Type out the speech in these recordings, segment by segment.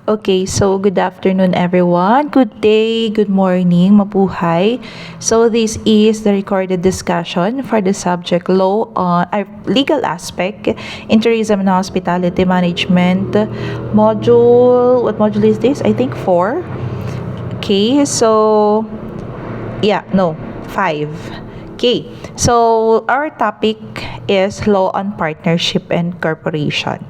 Okay, so good afternoon everyone. Good day, good morning, mabuhay. So this is the recorded discussion for the subject law on legal aspect in tourism and hospitality management module. What module is this? I think 4. Okay, so yeah, no, 5. Okay, so our topic is law on partnership and corporation.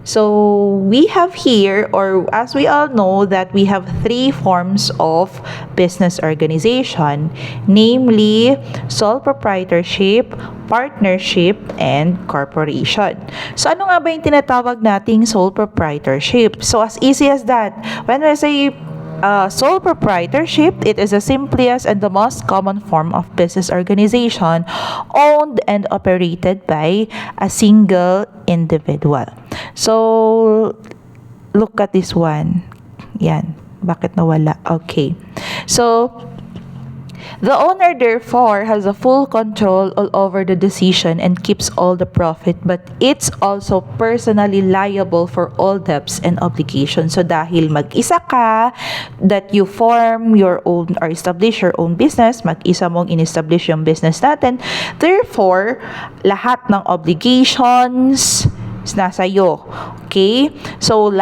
So we have here, or as we all know, that we have 3 forms of business organization, namely sole proprietorship, partnership, and corporation. So ano nga ba yung tinatawag nating sole proprietorship? So as easy as that, when we say sole proprietorship, it is the simplest and the most common form of business organization owned and operated by a single individual. So, look at this one. Yan. Bakit nawala? Okay. So, the owner therefore has a full control all over the decision and keeps all the profit, but it's also personally liable for all debts and obligations. So dahil mag-isa ka, that you form your own or establish your own business, mag-isa mong in-establish yung business natin, therefore, lahat ng obligations nasa iyo. Okay? So,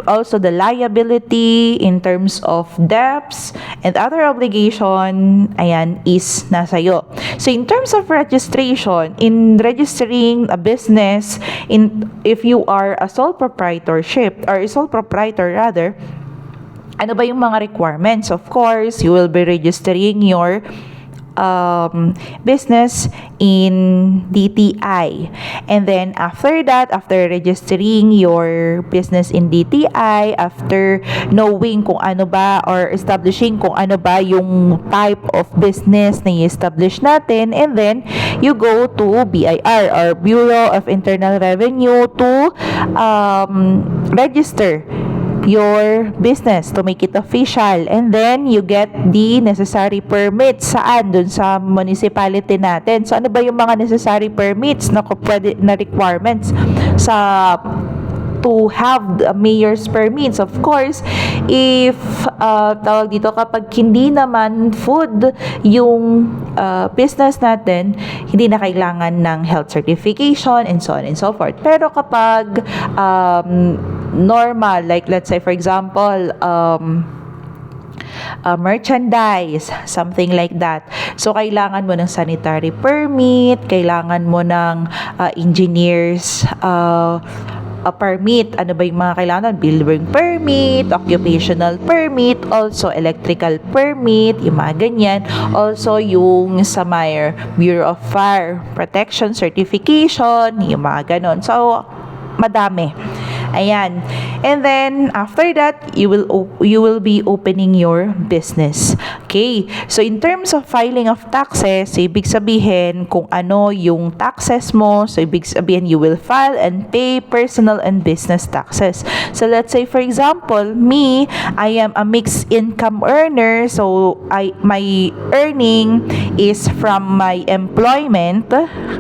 also the liability in terms of debts and other obligation, ayan, is nasa iyo. So, in terms of registration, in registering a business, if you are a sole proprietorship, or a sole proprietor rather, ano ba yung mga requirements? Of course, you will be registering your business in DTI, and then after that, after registering your business in DTI, after knowing kung ano ba or establishing kung ano ba yung type of business na i-establish natin, and then you go to BIR or Bureau of Internal Revenue to register your business to make it official, and then you get the necessary permits. Saan? Dun sa municipality natin. So ano ba yung mga necessary permits na requirements sa to have the mayor's permits? Of course, if tawag dito, kapag hindi naman food yung business natin, hindi na kailangan ng health certification and so on and so forth. Pero kapag normal, like let's say for example, merchandise, something like that. So, kailangan mo ng sanitary permit, kailangan mo ng engineer's a permit. Ano ba yung mga kailangan? Building permit, occupational permit, also electrical permit, yung mga ganyan. Also, yung sa Bureau of Fire Protection Certification, yung mga ganon. So, madami. Ayan. And then, after that, you will be opening your business. Okay. So, in terms of filing of taxes, so ibig sabihin kung ano yung taxes mo. So, ibig sabihin you will file and pay personal and business taxes. So, let's say, for example, me, I am a mixed income earner. So, my earning is from my employment.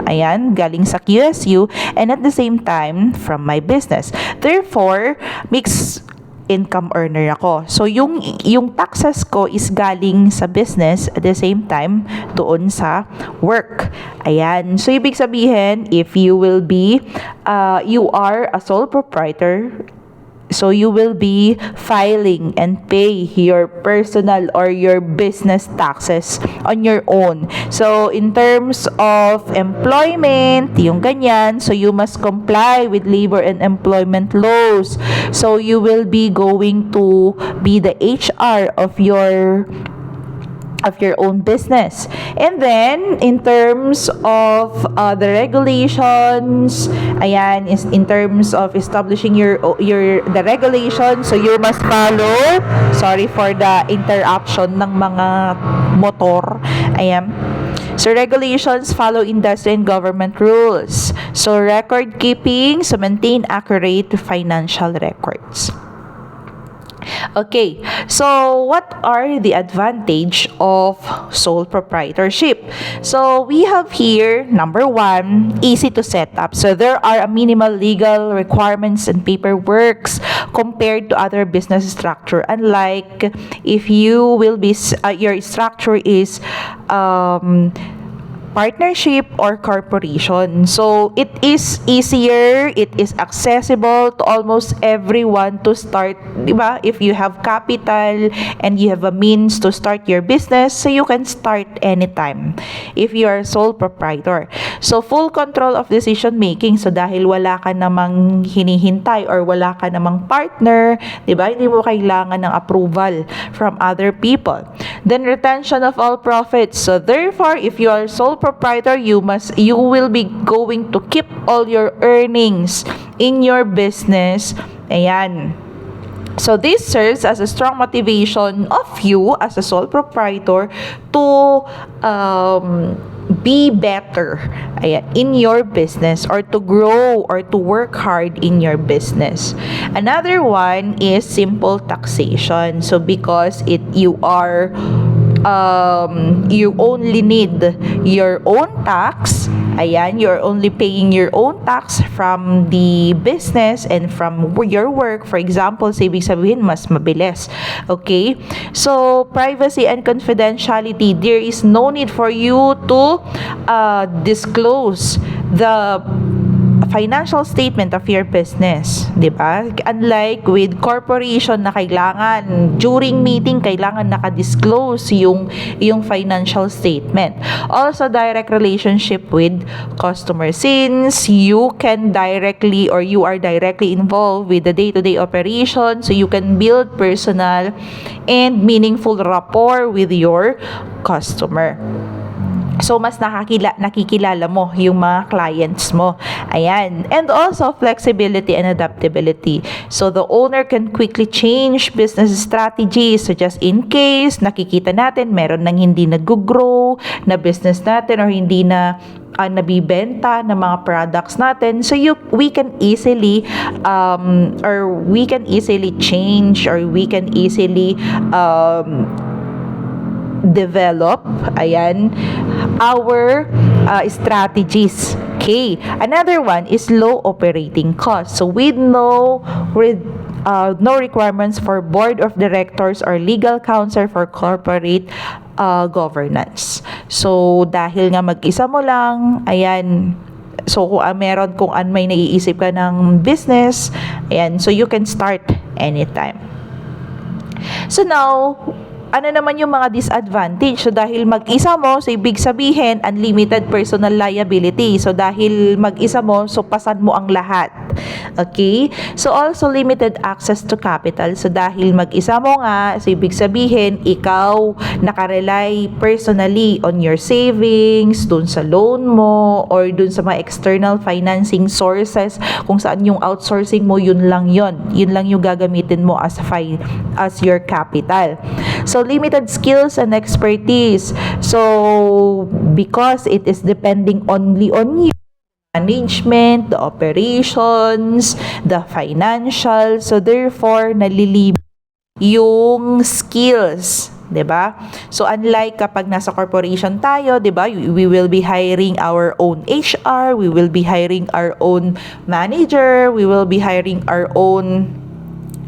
Ayan, galing sa QSU. And at the same time, from my business. Therefore, mixed income earner ako. So, yung taxes ko is galing sa business at the same time doon sa work. Ayan. So, ibig sabihin, if you are a sole proprietor, so you will be filing and pay your personal or your business taxes on your own. So, in terms of employment, yung ganyan, so you must comply with labor and employment laws. So, you will be going to be the HR of your own business. And then, in terms of the regulations, ayan, is in terms of establishing the regulations, so you must follow, sorry for the interruption ng mga motor, ayan. So, regulations follow industry and government rules. So, record keeping, so maintain accurate financial records. Okay, so what are the advantage of sole proprietorship? So we have here, number one, easy to set up. So there are a minimal legal requirements and paperwork compared to other business structure. Unlike if you will be, your structure is partnership or corporation. So it is easier, it is accessible to almost everyone to start, di ba? If you have capital and you have a means to start your business, so you can start anytime if you are sole proprietor. So full control of decision making. So dahil wala ka namang hinihintay or wala ka namang partner, di ba? Hindi mo kailangan ng approval from other people. Then retention of all profits. So therefore, if you are sole proprietor, you will be going to keep all your earnings in your business. Ayan. So this serves as a strong motivation of you as a sole proprietor to be better, ayan, in your business, or to grow or to work hard in your business. Another one is simple taxation. So because you only need your own tax, ayan, you're only paying your own tax from the business and from your work. For example, ibig sabihin, mas mabilis. Okay? So, privacy and confidentiality. There is no need for you to disclose the financial statement of your business, 'di ba? Unlike with corporation na kailangan during meeting kailangan naka-disclose yung financial statement. Also direct relationship with customer, since you can directly or you are directly involved with the day-to-day operation, so you can build personal and meaningful rapport with your customer. So, mas nakikilala mo yung mga clients mo. Ayan. And also, flexibility and adaptability. So, the owner can quickly change business strategies. So, just in case, nakikita natin, meron nang hindi nag-grow na business natin or hindi na nabibenta ng mga products natin. So, we can easily change, or we can easily develop, ayan, our strategies. Okay. Another one is low operating costs. So with no requirements for board of directors or legal counsel for corporate governance. So dahil nga mag-isa mo lang, ayan, so kung may naiisip ka ng business, ayan, so you can start anytime. So now, ano naman yung mga disadvantage? So dahil mag-isa mo, so ibig sabihin unlimited personal liability. So dahil mag-isa mo, so pasan mo ang lahat. Okay? So also limited access to capital. So dahil mag-isa mo nga, so ibig sabihin ikaw nakarely personally on your savings, dun sa loan mo, or dun sa mga external financing sources, kung saan yung outsourcing mo, yun lang yung gagamitin mo as your capital. So limited skills and expertise. So because it is depending only on you, management, the operations, the financial, so therefore nalilimit yung skills, 'di ba? So unlike kapag nasa corporation tayo, 'di ba? We will be hiring our own HR, we will be hiring our own manager, we will be hiring our own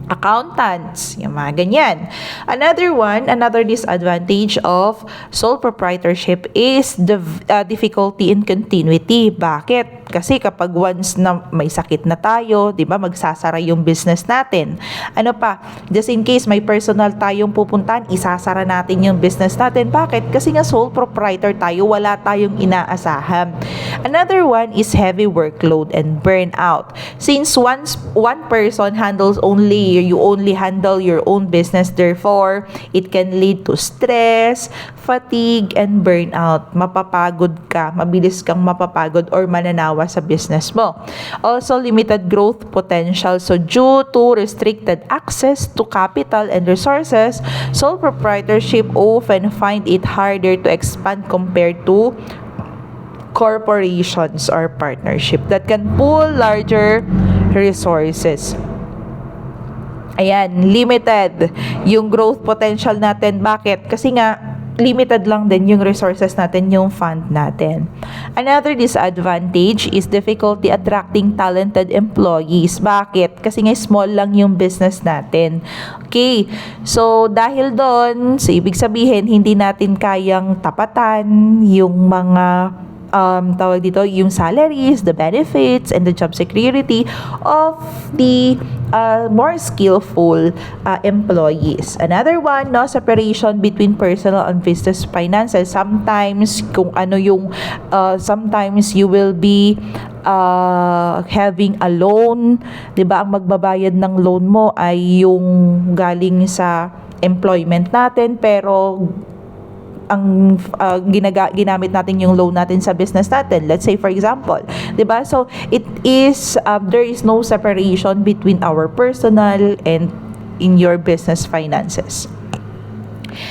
accountants, yung mga ganyan. Another disadvantage of sole proprietorship is the difficulty in continuity. Bakit? Kasi kapag once na may sakit na tayo, 'di ba, magsasara yung business natin. Ano pa? Just in case may personal tayong pupuntahan, isasara natin yung business natin. Bakit? Kasi nga sole proprietor tayo, wala tayong inaasahan. Another one is heavy workload and burnout. Since one person you only handle your own business, therefore it can lead to stress, fatigue, and burnout. Mapapagod ka, mabilis kang mapapagod or mananawa sa business mo. Also, limited growth potential. So, due to restricted access to capital and resources, sole proprietorship often find it harder to expand compared to corporations or partnership that can pool larger resources. Ayan, limited yung growth potential natin. Bakit? Kasi nga, limited lang din yung resources natin, yung fund natin. Another disadvantage is difficulty attracting talented employees. Bakit? Kasi nga small lang yung business natin. Okay, so dahil doon, so ibig sabihin, hindi natin kayang tapatan yung mga tawag dito, yung salaries, the benefits, and the job security of the more skillful employees. Another one, no, separation between personal and business finances. Sometimes, kung ano yung, sometimes you will be having a loan, 'di ba? Ang magbabayad ng loan mo ay yung galing sa employment natin, pero ang ginamit natin yung loan natin sa business natin. Let's say for example, 'di ba? So it is there is no separation between our personal and in your business finances.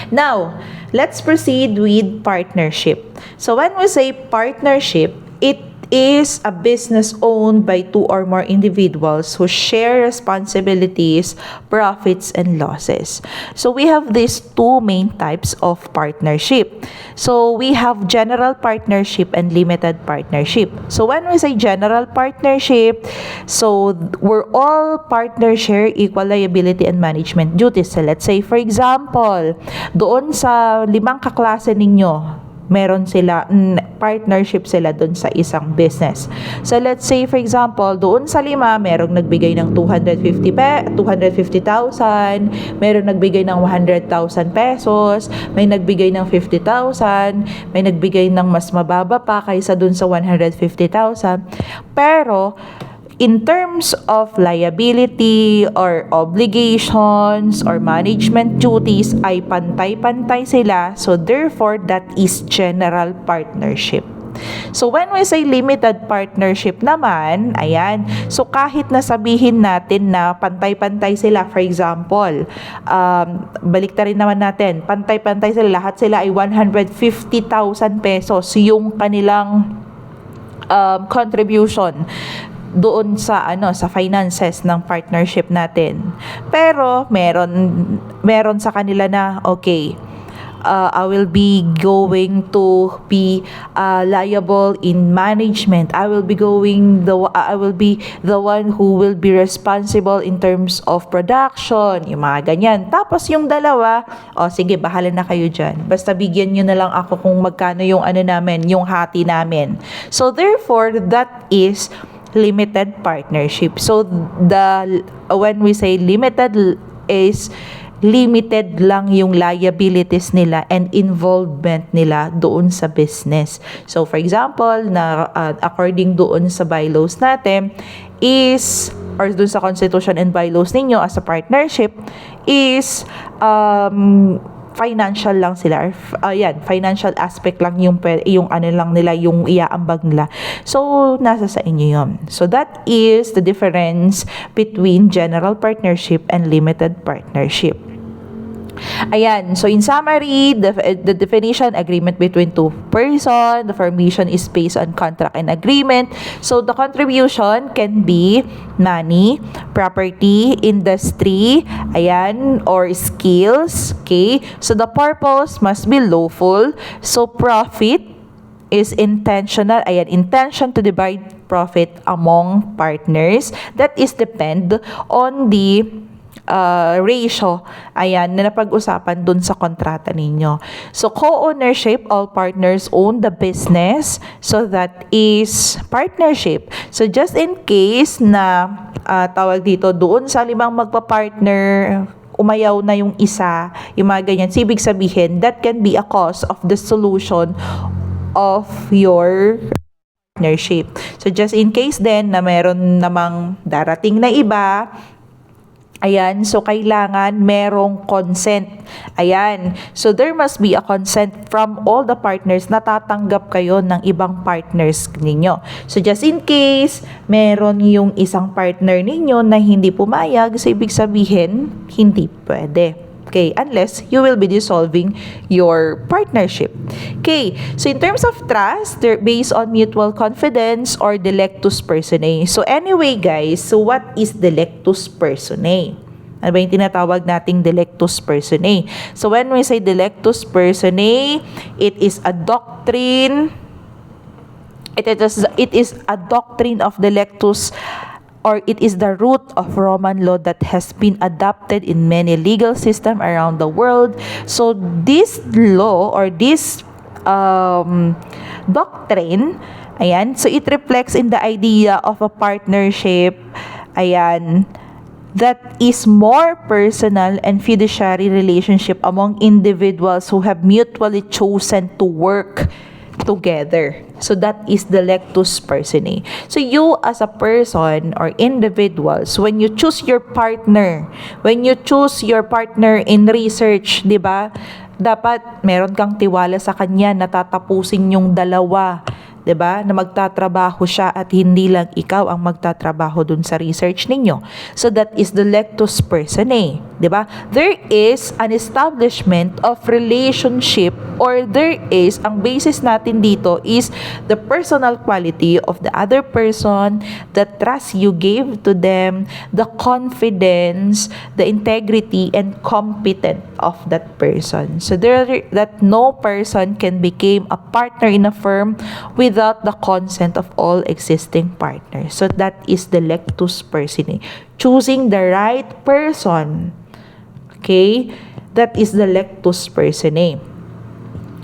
Now, let's proceed with partnership. So when we say partnership, it is a business owned by two or more individuals who share responsibilities, profits, and losses. So we have these two main types of partnership. So we have general partnership and limited partnership. So when we say general partnership, so we're all partners share equal liability and management duties. So let's say for example, doon sa 5 kaklase ninyo, meron sila, partnership sila doon sa isang business. So let's say for example, doon sa 5, merong nagbigay ng 250,000, merong nagbigay ng 100,000 pesos, may nagbigay ng 50,000, may nagbigay ng mas mababa pa kaysa doon sa 150,000. Pero in terms of liability or obligations or management duties ay pantay-pantay sila. So therefore, that is general partnership. So when we say limited partnership naman, ayan, so kahit na sabihin natin na pantay-pantay sila, for example, baliktarin naman natin, pantay-pantay sila, lahat sila ay 150,000 pesos yung kanilang contribution doon sa sa finances ng partnership natin. Pero meron sa kanila na okay, I will be going to be liable in management. I will be the one who will be responsible in terms of production, yung mga ganyan. Tapos yung dalawa, sige, bahala na kayo dyan. Basta bigyan nyo na lang ako kung magkano yung namin, yung hati namin. So therefore, that is limited partnership. So when we say limited is limited lang yung liabilities nila and involvement nila doon sa business. So for example, na according doon sa bylaws natin is, or doon sa constitution and bylaws ninyo as a partnership is financial lang sila. Financial aspect lang yung lang nila, yung iaambag nila. So, nasa sa inyo yun. So, that is the difference between general partnership and limited partnership. Ayan, so in summary, the definition, agreement between two persons, the formation is based on contract and agreement. So the contribution can be money, property, industry, ayan, or skills, okay? So the purpose must be lawful. So profit is intentional, ayan, intention to divide profit among partners. That is depend on the ratio, ayan, na napag-usapan dun sa kontrata ninyo. So, co-ownership, all partners own the business. So, that is partnership. So, just in case na tawag dito, doon sa 5 magpa-partner, umayaw na yung isa, yung mga ganyan. So, ibig sabihin, that can be a cause of the solution of your partnership. So, just in case then na meron namang darating na iba, ayan, so kailangan merong consent. Ayan, so there must be a consent from all the partners na tatanggap kayo ng ibang partners ninyo. So just in case, meron yung isang partner ninyo na hindi pumayag, so ibig sabihin, hindi pwede. Okay, unless you will be dissolving your partnership. Okay, so in terms of trust, they're based on mutual confidence or delectus personae. So anyway, guys, so what is delectus personae? Ano ba yung tinatawag nating Delectus Personae? So when we say Delectus Personae, it is a doctrine. It is a doctrine of Delectus, or it is the root of Roman law that has been adopted in many legal systems around the world. So this law or this doctrine, ayan, so it reflects in the idea of a partnership, ayan, that is more personal and fiduciary relationship among individuals who have mutually chosen to work together. So that is the Delectus Personae. So you as a person or individuals, when you choose your partner in research, di ba? Dapat meron kang tiwala sa kanya na tatapusin yung dalawa. 'Di ba? Na magtatrabaho siya at hindi lang ikaw ang magtatrabaho dun sa research ninyo. So that is the Delectus Personae, 'di ba? There is an establishment of relationship, or there is, ang basis natin dito is the personal quality of the other person, the trust you gave to them, the confidence, the integrity and competence of that person. So that no person can become a partner in a firm without the consent of all existing partners. So that is the Delectus Personae. Choosing the right person. Okay? That is the Delectus Personae.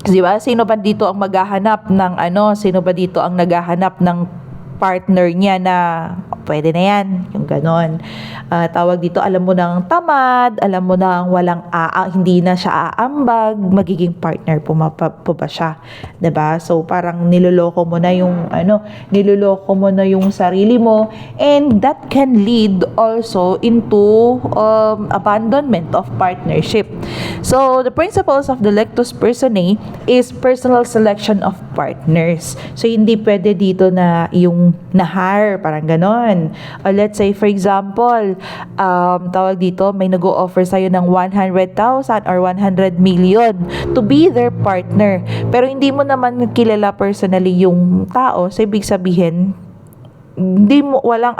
Di ba? Sino ba dito ang maghahanap ng sino ba dito ang naghahanap ng partner niya na pwede na yan, yung ganon. Tawag dito, alam mo nang tamad, alam mo nang hindi na siya aambag, magiging partner po ba siya, 'di ba? So parang niloloko mo na yung sarili mo, and that can lead also into abandonment of partnership. So the principles of the Delectus Personae is personal selection of partners. So hindi pwede dito na yung na-hire, parang ganon. Let's say, for example, tawag dito, may nag-o-offer sa'yo ng 100,000 or 100 million to be their partner. Pero hindi mo naman kilala personally yung tao. So, ibig sabihin, walang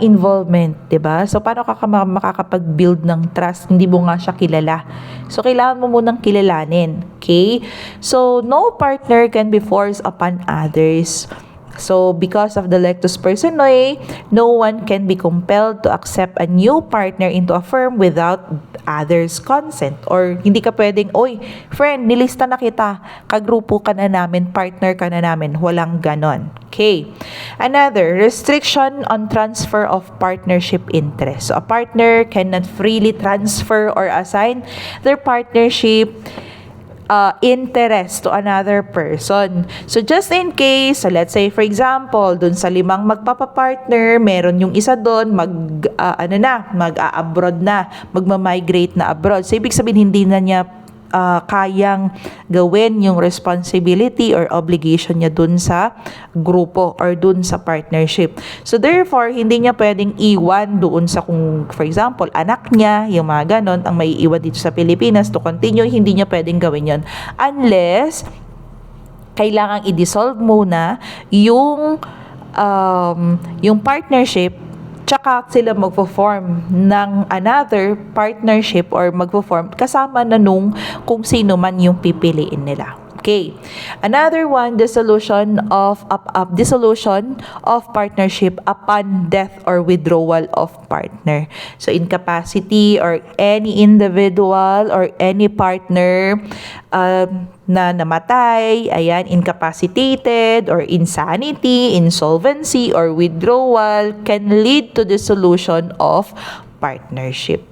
involvement, 'di ba? So paano ka makakapag-build ng trust, hindi mo nga siya kilala. So kailangan mo munang kilalanin, okay? So no partner can be forced upon others. So because of the Delectus Personae, no one can be compelled to accept a new partner into a firm without others' consent. Or hindi ka pwedeng, oy, friend, nilista na kita, kagrupo ka na namin, partner ka na namin. Walang ganon. Okay. Another, restriction on transfer of partnership interest. So a partner cannot freely transfer or assign their partnership interest to another person. So just in case, so let's say for example, dun sa 5 magpapapartner, meron yung isa dun mag-a-abroad na, magma-migrate na abroad. So ibig sabihin hindi na niya kayang gawin yung responsibility or obligation niya dun sa grupo or dun sa partnership. So therefore, hindi niya pwedeng iwan doon sa, kung for example, anak niya, yung mga ganon, ang may iwan dito sa Pilipinas to continue, hindi niya pwedeng gawin yon unless kailangang i-dissolve muna yung partnership, tsaka sila magpo-form ng another partnership or magpo-form kasama na nung kung sino man yung pipiliin nila. Okay. Another one, dissolution of partnership upon death or withdrawal of partner. So incapacity or any individual or any partner na namatay, ayan, incapacitated or insanity, insolvency or withdrawal can lead to dissolution of partnership.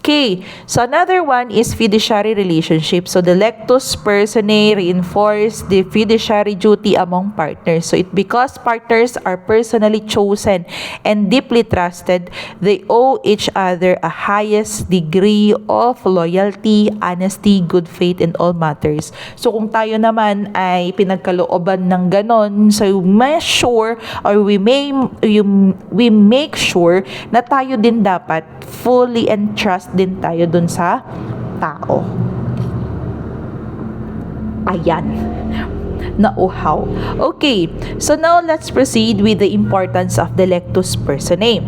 Okay, so another one is fiduciary relationship. So the Delectus Personae reinforce the fiduciary duty among partners. So because partners are personally chosen and deeply trusted, they owe each other a highest degree of loyalty, honesty, good faith in all matters. So kung tayo naman ay pinagkalooban ng ganon, so make sure or we make sure na tayo din dapat fully entrust din tayo dun sa tao. Ayan. Nauhaw. Okay. So now let's proceed with the importance of the Delectus Personae.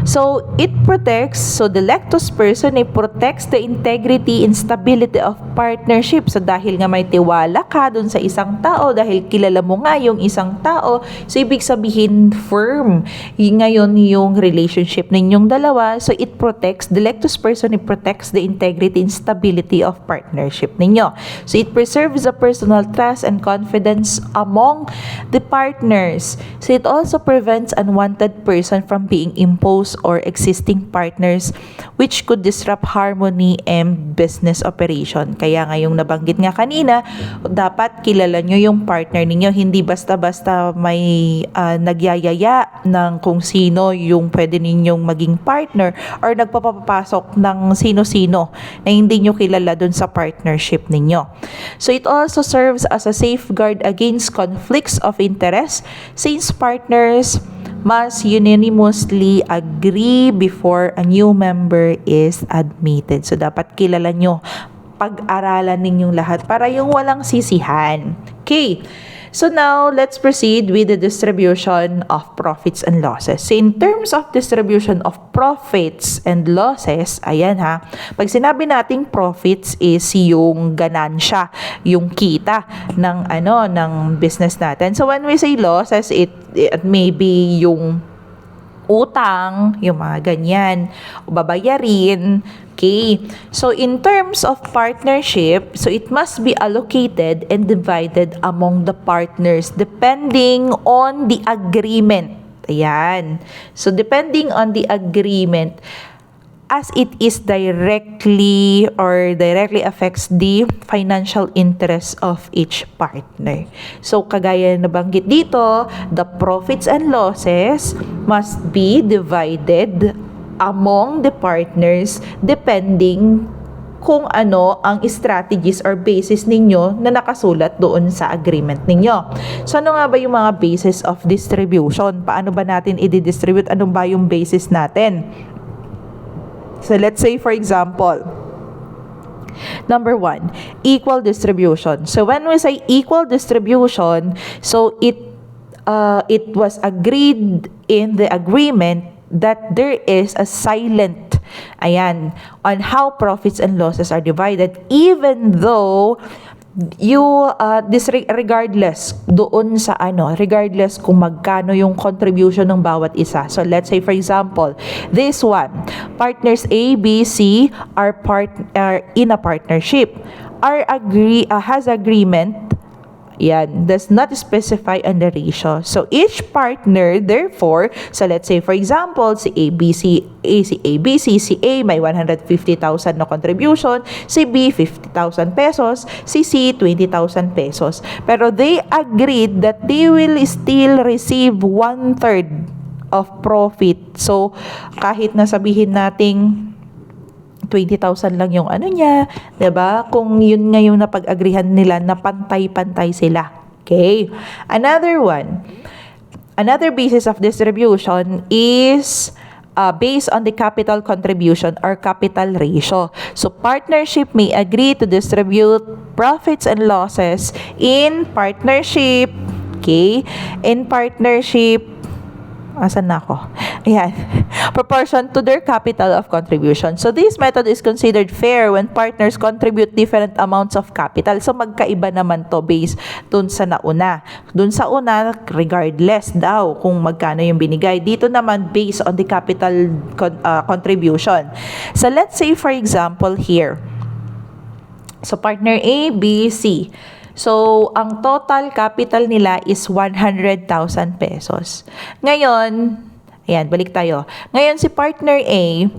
So, the lectus person ay protects the integrity and stability of partnership. So, dahil nga may tiwala ka dun sa isang tao, dahil kilala mo nga yung isang tao, so ibig sabihin firm ngayon yung relationship ninyong dalawa. So, the lectus person, it protects the integrity and stability of partnership ninyo. So, it preserves the personal trust and confidence among the partners. So, it also prevents unwanted person from being imposed or existing partners which could disrupt harmony and business operation. Kaya ngayong nabanggit nga kanina, dapat kilala nyo yung partner ninyo. Hindi basta-basta may nagyayaya ng kung sino yung pwede ninyong maging partner or nagpapapasok ng sino-sino na hindi nyo kilala dun sa partnership ninyo. So it also serves as a safeguard against conflicts of interest since partners must unanimously agree before a new member is admitted. So, dapat kilala nyo, pag-aralan ninyong lahat para yung walang sisihan. Okay. So now, let's proceed with the distribution of profits and losses. So in terms of distribution of profits and losses, ayan ha, pag sinabi nating profits is yung ganansya, yung kita ng business natin. So when we say losses, it may be yung utang, yung mga ganyan, o babayarin. Okay. So, in terms of partnership, so it must be allocated and divided among the partners depending on the agreement. Ayan. So, depending on the agreement, as it is directly affects the financial interests of each partner. So, kagaya na nabanggit dito, the profits and losses must be divided among the partners depending kung ano ang strategies or basis ninyo na nakasulat doon sa agreement ninyo. So, ano nga ba yung mga basis of distribution? Paano ba natin i-distribute? Ano ba yung basis natin? So, let's say for example, number 1, equal distribution. So, when we say equal distribution, so it was agreed in the agreement that there is a silent, on how profits and losses are divided, even though regardless doon sa regardless kung magkano yung contribution ng bawat isa. So let's say for example, this one, partners A, B, C are in a partnership, has agreement. Yan, does not specify on the ratio. So each partner, therefore, so let's say for example, si ABC, si A may 150,000 na contribution, si B 50,000 pesos, si C 20,000 pesos. Pero they agreed that they will still receive 1/3 of profit. So kahit na sabihin nating 20,000 lang yung niya, 'di ba? Kung yun nga yung napag-agrihan nila na pantay-pantay sila. Okay? Another basis of distribution is based on the capital contribution or capital ratio. So partnership may agree to distribute profits and losses in partnership. Okay? In partnership, asan na ako? Ayan. Proportion to their capital of contribution. So, this method is considered fair when partners contribute different amounts of capital. So, magkaiba naman to based dun sa nauna. Dun sa una, regardless daw kung magkano yung binigay. Dito naman, based on the capital contribution. So, let's say, for example, here. So, partner A, B, C. So, ang total capital nila is 100,000 pesos. Ngayon, ayan, balik tayo. Ngayon, si partner A,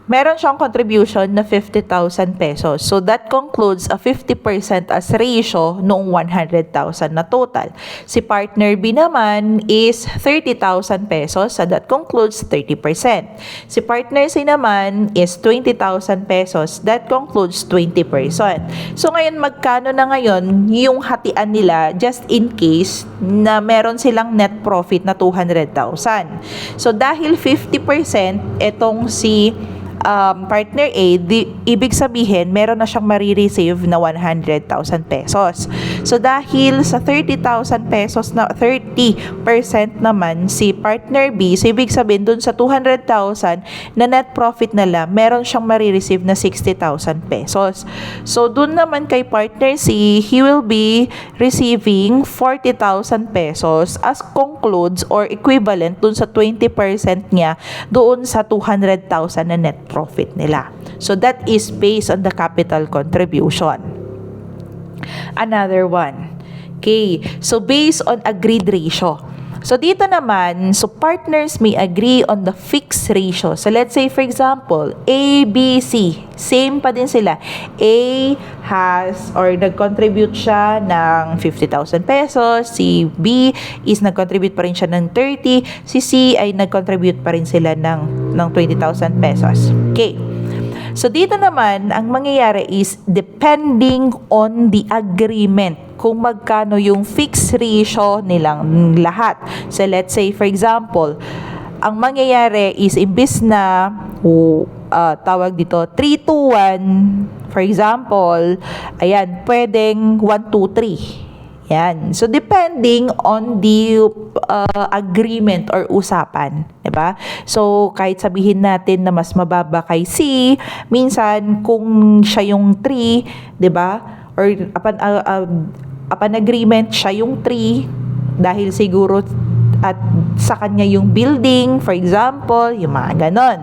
meron siyang contribution na 50,000 pesos. So, that concludes a 50% as ratio noong 100,000 na total. Si partner B naman is 30,000 pesos. So, that concludes 30%. Si partner C naman is 20,000 pesos. That concludes 20%. So, ngayon, magkano na ngayon yung hatian nila just in case na meron silang net profit na 200,000. So, dahil 50%, etong si partner A, ibig sabihin, meron na siyang marireceive na 100,000 pesos. So dahil sa 30,000 pesos na 30% naman si partner B, so ibig sabihin dun sa 200,000 na net profit nila, meron siyang marireceive na 60,000 pesos. So dun naman kay partner C, he will be receiving 40,000 pesos as concludes or equivalent dun sa 20% niya doon sa 200,000 na net profit nila. So that is based on the capital contribution. Another one. Okay, so based on agreed ratio. So dito naman, so partners may agree on the fixed ratio. So let's say for example, A, B, C, same pa din sila. A has or nag-contribute siya ng 50,000 pesos, si B is nag-contribute pa rin siya ng 30, si C ay nag-contribute pa rin sila ng 20,000 pesos. Okay. So dito naman, ang mangyayari is depending on the agreement kung magkano yung fixed ratio nilang lahat. So let's say for example, ang mangyayari is imbis na tawag dito 3-2-1, for example, ayan, pwedeng 1-2-3. Yan. So, depending on the agreement or usapan. Diba? So, kahit sabihin natin na mas mababa kay C, minsan kung siya yung 3, diba? Or upon agreement, siya yung 3, dahil siguro at sa kanya yung building, for example, yung mga ganon.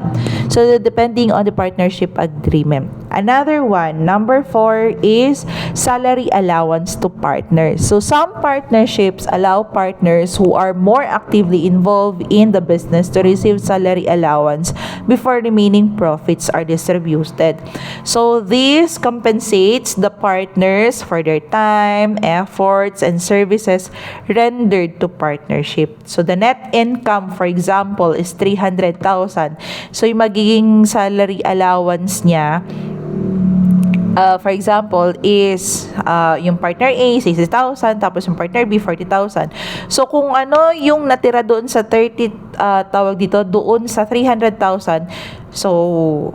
So, depending on the partnership agreement. Another one, number 4 is salary allowance to partners. So, some partnerships allow partners who are more actively involved in the business to receive salary allowance before remaining profits are distributed. So, this compensates the partners for their time, efforts, and services rendered to partnership. So, the net income, for example, is 300,000. So, yung magiging salary allowance niya, for example, is yung partner A, 60,000, tapos yung partner B, 40,000. So, kung ano yung natira doon sa 30, tawag dito, doon sa 300,000, so,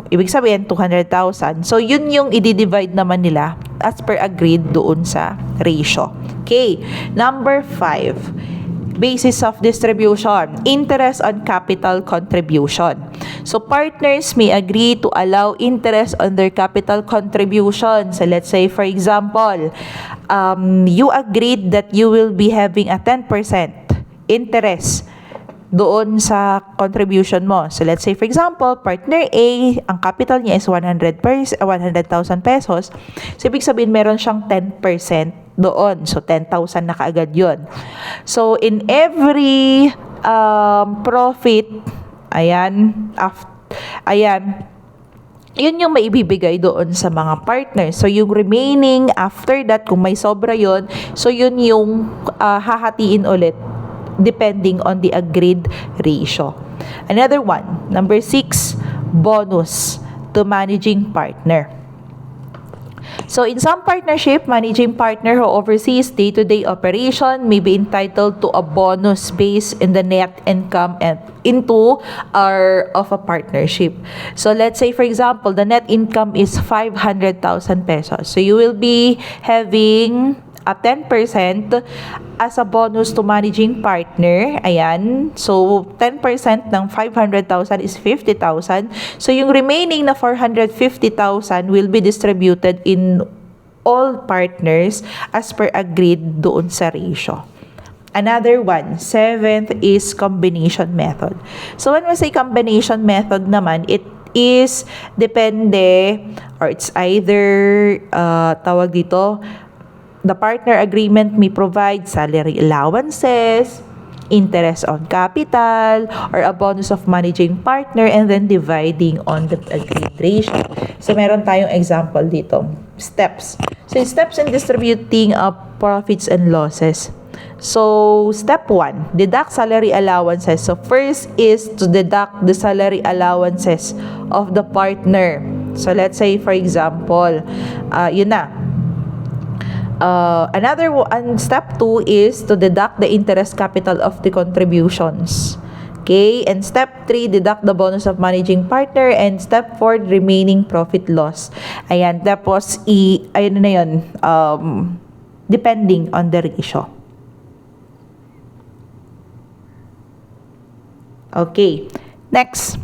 ibig sabihin, 200,000. So, yun yung i-divide naman nila as per agreed doon sa ratio. Okay, number 5. Basis of distribution, interest on capital contribution. So, partners may agree to allow interest on their capital contribution. So, let's say, for example, you agreed that you will be having a 10% interest doon sa contribution mo. So, let's say, for example, partner A, ang capital niya is 100,000 pesos. So, ibig sabihin, meron siyang 10% doon. So, 10,000 na kaagad yun. So, in every profit, ayan, yun yung maibibigay doon sa mga partners. So, yung remaining, after that, kung may sobra yun, so yun yung hahatiin ulit depending on the agreed ratio. Another one, number 6, bonus to managing partner. So, in some partnership, managing partner who oversees day-to-day operation may be entitled to a bonus based in the net income and into or of a partnership. So, let's say, for example, the net income is 500,000 pesos. So, you will be having a 10% as a bonus to managing partner. Ayan. So, 10% ng 500,000 is 50,000. So, yung remaining na 450,000 will be distributed in all partners as per agreed doon sa ratio. Another one, 7th is combination method. So, when we say combination method naman, it is depende or it's either tawag dito, the partner agreement may provide salary allowances, interest on capital, or a bonus of managing partner, and then dividing on the agreed ratio. So, meron tayong example dito. Steps. So, steps in distributing profits and losses. So, step 1, deduct salary allowances. So, first is to deduct the salary allowances of the partner. So, let's say, for example, yun na. Another one, step 2 is to deduct the interest capital of the contributions. Okay? And step 3, deduct the bonus of managing partner. And step 4, remaining profit loss. Ayan. Tapos, ayun na yun. depending on the ratio. Okay, next.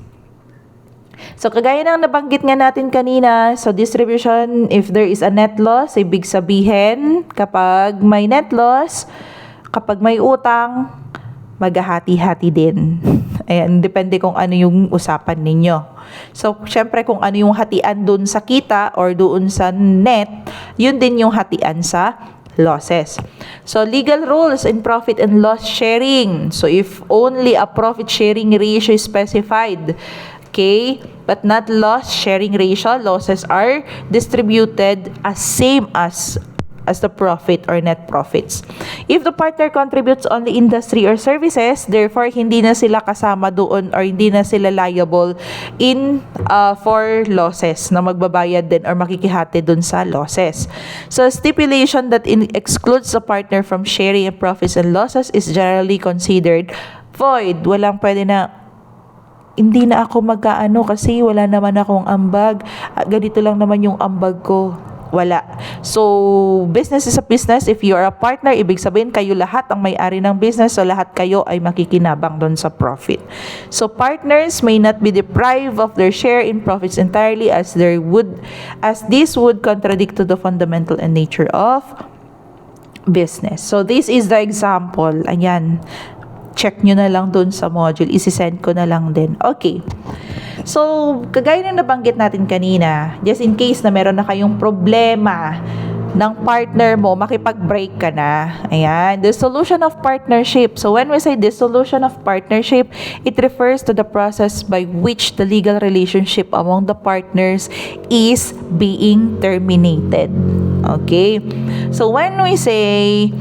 So, kagaya ng nabanggit nga natin kanina, so distribution, if there is a net loss, ibig sabihin, kapag may net loss, kapag may utang, maghahati-hati din. Ayan, depende kung ano yung usapan ninyo. So, syempre kung ano yung hatian doon sa kita or doon sa net, yun din yung hatian sa losses. So, legal rules in profit and loss sharing. So, if only a profit sharing ratio is specified, okay, but not loss sharing ratio, losses are distributed as same as the profit or net profits. If the partner contributes only industry or services, therefore hindi na sila kasama doon or hindi na sila liable in for losses na magbabayad din or makikihati doon sa losses. So stipulation that excludes the partner from sharing in profits and losses is generally considered void. Walang pwede na hindi na ako magkaano kasi wala naman akong ambag. Ganito lang naman yung ambag ko. Wala. So, business is a business. If you are a partner, ibig sabihin kayo lahat ang may-ari ng business, so lahat kayo ay makikinabang doon sa profit. So, partners may not be deprived of their share in profits entirely as this would contradict to the fundamental and nature of business. So, this is the example. Ayan. Check nyo na lang doon sa module. Isi-send ko na lang din. Okay. So, kagaya na nabanggit natin kanina, just in case na meron na kayong problema ng partner mo, makipag-break ka na. Ayan, dissolution of partnership. So, when we say dissolution of partnership, it refers to the process by which the legal relationship among the partners is being terminated. Okay? So, when we say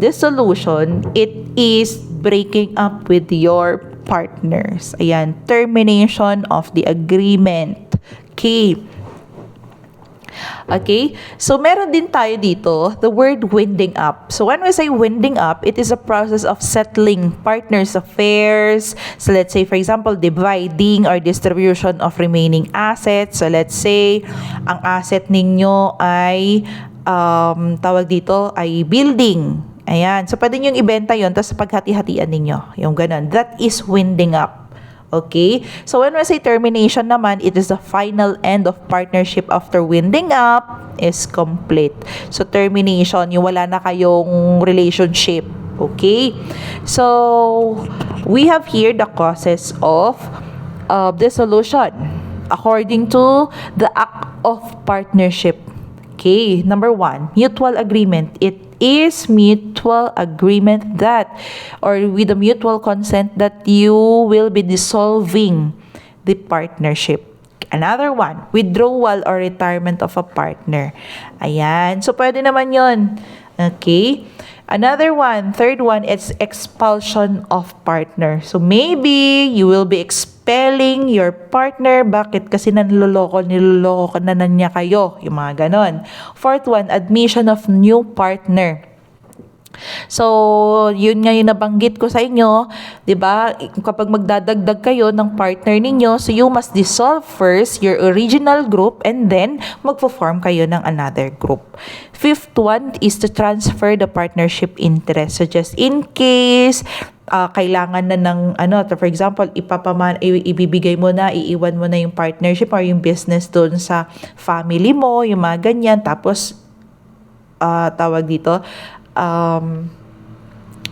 dissolution, it is breaking up with your partners. Ayan, termination of the agreement. Okay. Okay, so meron din tayo dito, the word winding up. So when we say winding up, it is a process of settling partners' affairs. So let's say, for example, dividing or distribution of remaining assets. So let's say, ang asset ninyo ay, tawag dito, ay building. Ayan. So, pwede nyo ibenta yon tapos paghati-hatian ninyo. Yung ganun. That is winding up. Okay? So, when we say termination naman, it is the final end of partnership after winding up is complete. So, termination, yung wala na kayong relationship. Okay? So, we have here the causes of dissolution according to the Act of Partnership. Okay? Number 1, mutual agreement. It is mutual agreement that, or with a mutual consent that you will be dissolving the partnership. Another one, withdrawal or retirement of a partner. Ayan. So, pwede naman yon. Okay. Another one, third one, it's expulsion of partner. So, maybe you will be expelling your partner. Bakit? Kasi niloloko ka na niya kayo. Yung mga ganon. Fourth one, admission of new partner. So, yun nga yung nabanggit ko sa inyo, 'di ba? Kapag magdadagdag kayo ng partner ninyo, so you must dissolve first your original group and then magfo-form kayo ng another group. Fifth one is to transfer the partnership interest. So, just in case kailangan na ng for example, ibibigay mo na, iiwan mo na yung partnership or yung business doon sa family mo, yung mga ganyan, tapos tawag dito,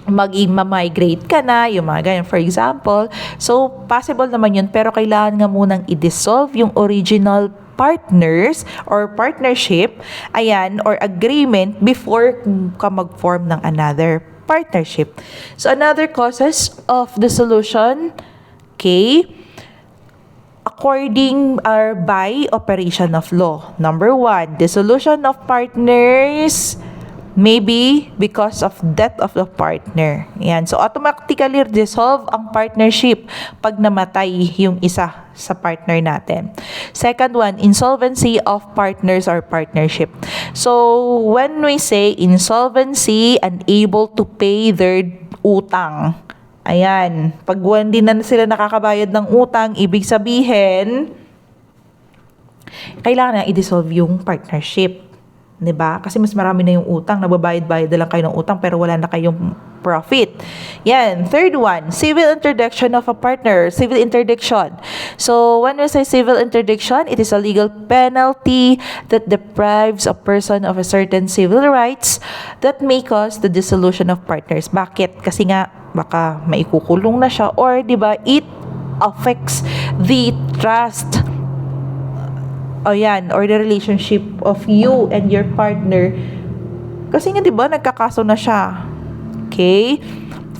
mag-migrate ka na, yung mga ganyan, for example. So, possible naman yun, pero kailangan nga munang i-dissolve yung original partners or partnership, ayan, or agreement before ka mag-form ng another partnership. So, another causes of dissolution, okay, according or by operation of law. Number 1, dissolution of partners maybe because of death of the partner. Yan. So, automatically dissolve ang partnership pag namatay yung isa sa partner natin. Second one, insolvency of partners or partnership. So, when we say insolvency, unable to pay their utang. Ayan. Pag hindi na sila nakakabayad ng utang, ibig sabihin, kailangan na i-dissolve yung partnership. 'Di ba? Kasi mas marami na yung utang, nagbabayad-bayad na lang kayo ng utang pero wala na kayong profit. Yan. Third one, civil interdiction of a partner. Civil interdiction. So, when we say civil interdiction, it is a legal penalty that deprives a person of a certain civil rights that may cause the dissolution of partners. Bakit? Kasi nga, baka maikukulong na siya or, di ba, it affects the trust or the relationship of you and your partner. Kasi nga, di ba, nagkakaso na siya. Okay?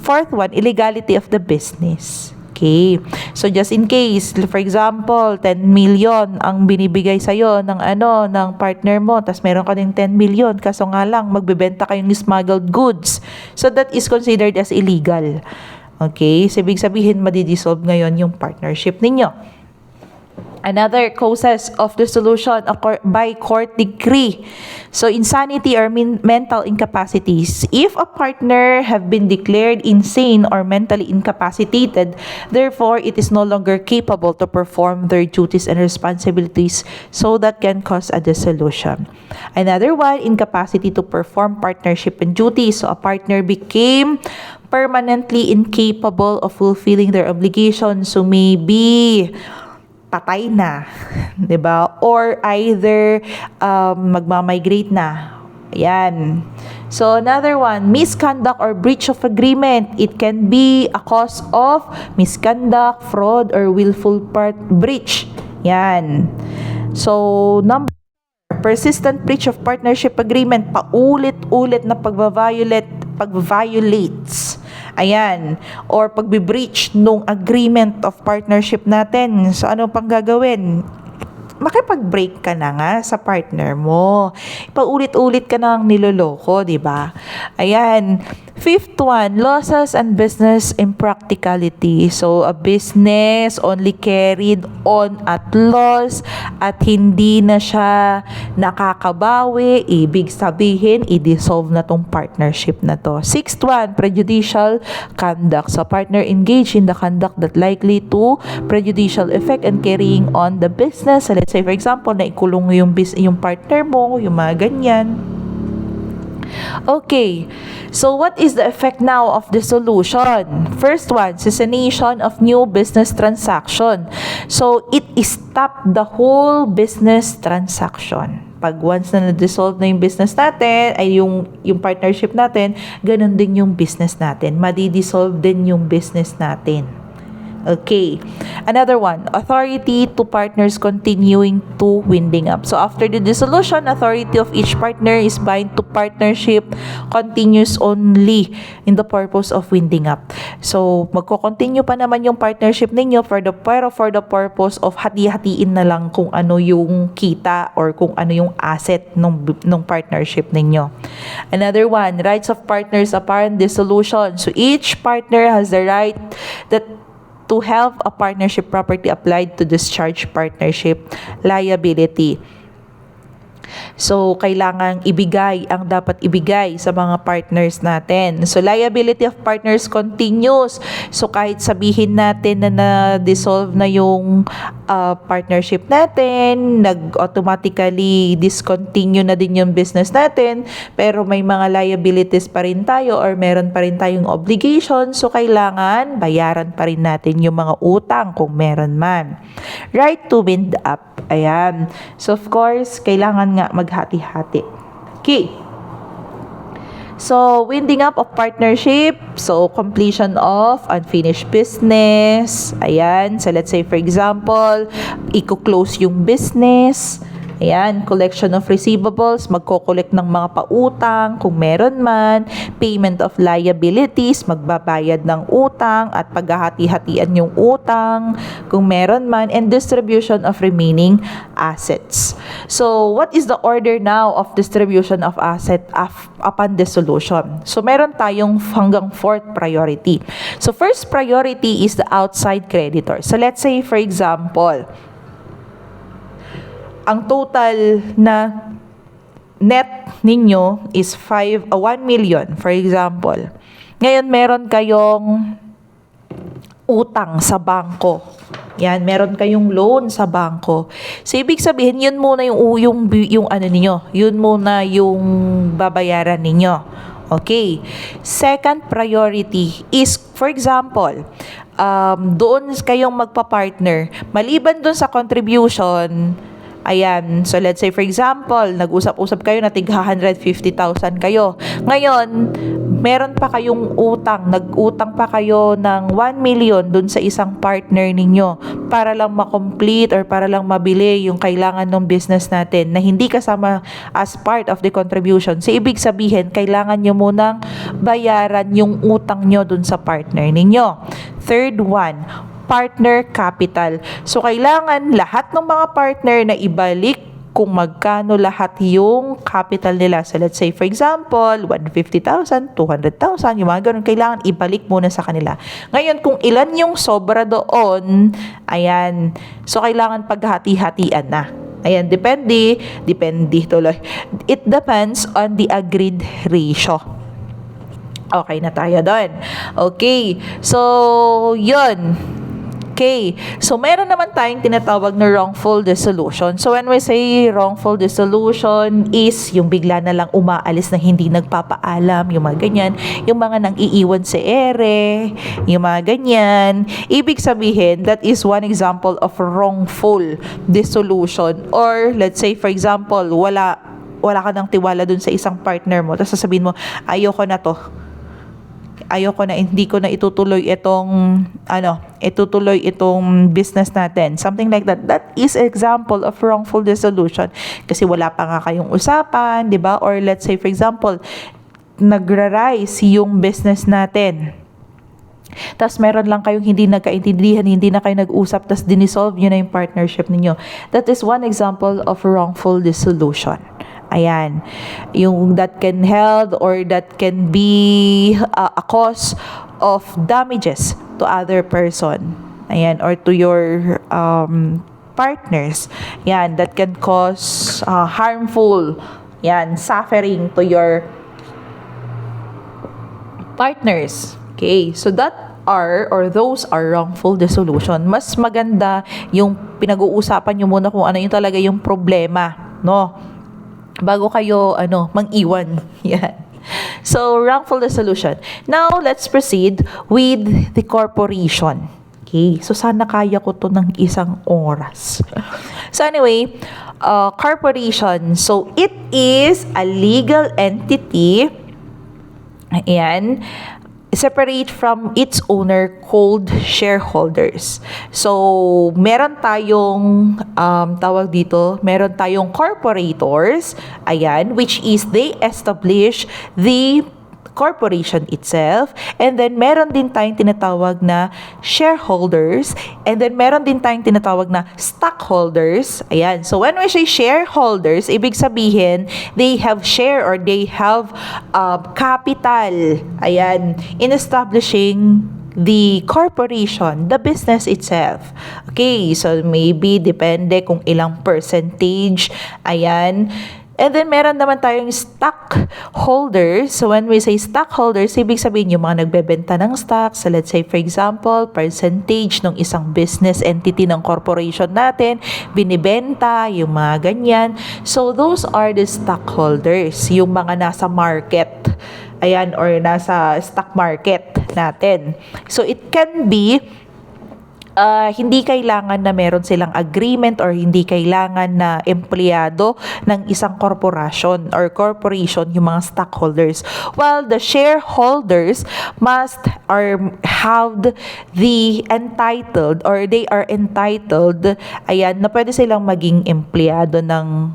Fourth one, illegality of the business. Okay. So, just in case, for example, 10 million ang binibigay sa'yo ng partner mo, tas meron ka din 10 million, kaso nga lang, magbebenta kayong smuggled goods. So, that is considered as illegal. Okay? So, ibig sabihin, madidissolve ngayon yung partnership ninyo. Another causes of dissolution by court decree. So, insanity or mental incapacities. If a partner have been declared insane or mentally incapacitated, therefore, it is no longer capable to perform their duties and responsibilities, so that can cause a dissolution. Another one, incapacity to perform partnership and duties. So, a partner became permanently incapable of fulfilling their obligations. So, maybe patay na, 'di ba? Or either magma-migrate na. Ayan. So another one, misconduct or breach of agreement. It can be a cause of misconduct, fraud, or willful breach. Yan. So persistent breach of partnership agreement, paulit-ulit na pag-violates. Ayan. Or pagbe-breach nung agreement of partnership natin. So, ano pang gagawin? Makipag-break ka na nga sa partner mo. Paulit-ulit ka nang niloloko, di ba? Ayan. Fifth one, losses and business impracticality. So, a business only carried on at loss at hindi na siya nakakabawi. Ibig sabihin, i-dissolve na tong partnership na to. Sixth one, prejudicial conduct. So, partner engaged in the conduct that likely to prejudicial effect and carrying on the business. So, let's say, for example, na ikulong yung partner mo, yung mga ganyan. Okay, so what is the effect now of dissolution? First one, cessation of new business transaction. So, it stopped the whole business transaction. Pag once na na-dissolve na yung business natin, ay yung partnership natin, ganun din yung business natin. Madi-dissolve din yung business natin. Okay. Another one, authority to partners continuing to winding up. So, after the dissolution, authority of each partner is bind to partnership continues only in the purpose of winding up. So, magko-continue pa naman yung partnership ninyo pero for the purpose of hati-hatiin na lang kung ano yung kita or kung ano yung asset nung partnership ninyo. Another one, rights of partners upon dissolution. So, each partner has the right to have a partnership property applied to discharge partnership liability. So, kailangang ibigay ang dapat ibigay sa mga partners natin. So, liability of partners continues. So, kahit sabihin natin na na-dissolve na yung partnership natin, nag-automatically discontinue na din yung business natin, pero may mga liabilities pa rin tayo or meron pa rin tayong obligation. So, kailangan bayaran pa rin natin yung mga utang kung meron man. Right to wind up. Ayan. So, of course, kailangan nga maghati-hati. Okay. So, winding up of partnership. So, completion of unfinished business. Ayan. So, let's say, for example, i-close yung business. Ayan, collection of receivables, magko-collect ng mga pautang kung meron man, payment of liabilities, magbabayad ng utang at paghahati-hatian yung utang kung meron man, and distribution of remaining assets. So, what is the order now of distribution of asset upon dissolution? So, meron tayong hanggang fourth priority. So, first priority is the outside creditor. So, let's say for example, ang total na net ninyo is 1 million, for example. Ngayon, meron kayong utang sa bangko. Yan, meron kayong loan sa bangko. So, ibig sabihin, yun muna yung ano niyo, yun muna yung babayaran ninyo. Okay. Second priority is, for example, doon kayong magpa-partner. Maliban doon sa contribution, ayan, so let's say for example, nag-usap-usap kayo na tig 150,000 kayo. Ngayon, meron pa kayong utang, nag-utang pa kayo ng 1 million dun sa isang partner ninyo para lang ma-complete or para lang mabili yung kailangan ng business natin na hindi kasama as part of the contribution. So, ibig sabihin, kailangan nyo munang bayaran yung utang nyo dun sa partner ninyo. Third one, partner capital. So, kailangan lahat ng mga partner na ibalik kung magkano lahat yung capital nila. So, let's say, for example, 150,000, 200,000, yung mga ganun, kailangan ibalik muna sa kanila. Ngayon, kung ilan yung sobra doon, ayan, so kailangan paghati-hatian na. Ayan, depende tuloy. It depends on the agreed ratio. Okay na tayo doon. Okay, so, yun. Okay, so meron naman tayong tinatawag na wrongful dissolution. So when we say wrongful dissolution is yung bigla na lang umaalis na hindi nagpapaalam, yung mga ganyan, yung mga nang iiwan sa ere, yung mga ganyan. Ibig sabihin, that is one example of wrongful dissolution. Or let's say for example, wala ka ng tiwala dun sa isang partner mo, tapos sasabihin mo, ayoko na to. Ayoko na, hindi ko na itutuloy itong business natin. Something like that. That is example of wrongful dissolution. Kasi wala pa nga kayong usapan, di ba? Or let's say, for example, nagra-rise yung business natin. Tapos meron lang kayong hindi nagkaintindihan, hindi na kayo nag-usap, tapos dinisolve nyo na yung partnership ninyo. That is one example of wrongful dissolution. Ayan, yung that can held or that can be a cause of damages to other person. Ayan, or to your partners. Yan, that can cause harmful, suffering to your partners. Okay, so those are wrongful dissolution. Mas maganda yung pinag-uusapan nyo muna kung ano yung talaga yung problema, no? Bago kayo mang-iwan. Yan. So, wrongful dissolution. Now, let's proceed with the corporation. Okay? So, sana kaya ko to ng isang oras. So, anyway, corporation. So, it is a legal entity. Ayan. Separate from its owner called shareholders. So, meron tayong meron tayong corporators, ayan, which is they establish the corporation itself, and then meron din tayong tinatawag na shareholders, and then meron din tayong tinatawag na stockholders. Ayan, so when we say shareholders, ibig sabihin they have share or they have capital, ayan, in establishing the corporation, the business itself. Okay, so maybe depende kung ilang percentage, ayan. And then, meron naman tayong stockholders. So, when we say stockholders, ibig sabihin yung mga nagbebenta ng stocks. So, let's say, for example, percentage ng isang business entity ng corporation natin, binibenta, yung mga ganyan. So, those are the stockholders, yung mga nasa market. Ayan, or nasa stock market natin. So, it can be hindi kailangan na meron silang agreement or hindi kailangan na empleyado ng isang corporation or corporation yung mga stockholders. While the shareholders must or have the entitled or they are entitled, ayan, na pwede silang maging empleyado ng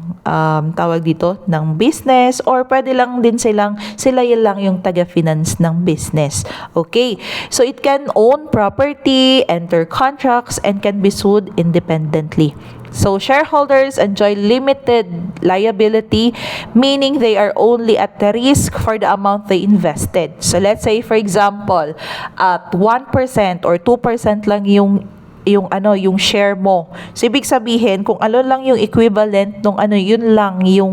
tawag dito, ng business, or pwede lang din sila yun lang yung taga-finance ng business. Okay, so it can own property, enter contracts, and can be sued independently. So, shareholders enjoy limited liability, meaning they are only at the risk for the amount they invested. So, let's say, for example, at 1% or 2% lang yung share mo. So, ibig sabihin, kung ano lang yung equivalent nung yun lang yung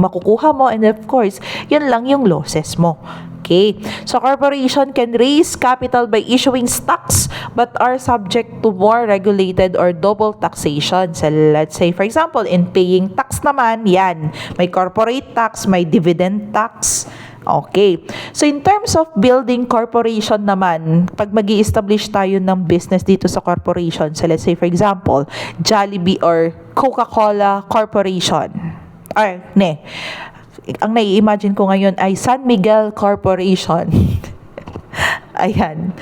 makukuha mo, and of course, yun lang yung losses mo. Okay. So corporation can raise capital by issuing stocks but are subject to more regulated or double taxation. So let's say for example, in paying tax naman, yan, may corporate tax, may dividend tax. Okay. So in terms of building corporation naman, pag magi-establish tayo ng business dito sa corporation, so let's say for example, Jollibee or Coca-Cola Corporation. Ang nai-imagine ko ngayon ay San Miguel Corporation. Ayan.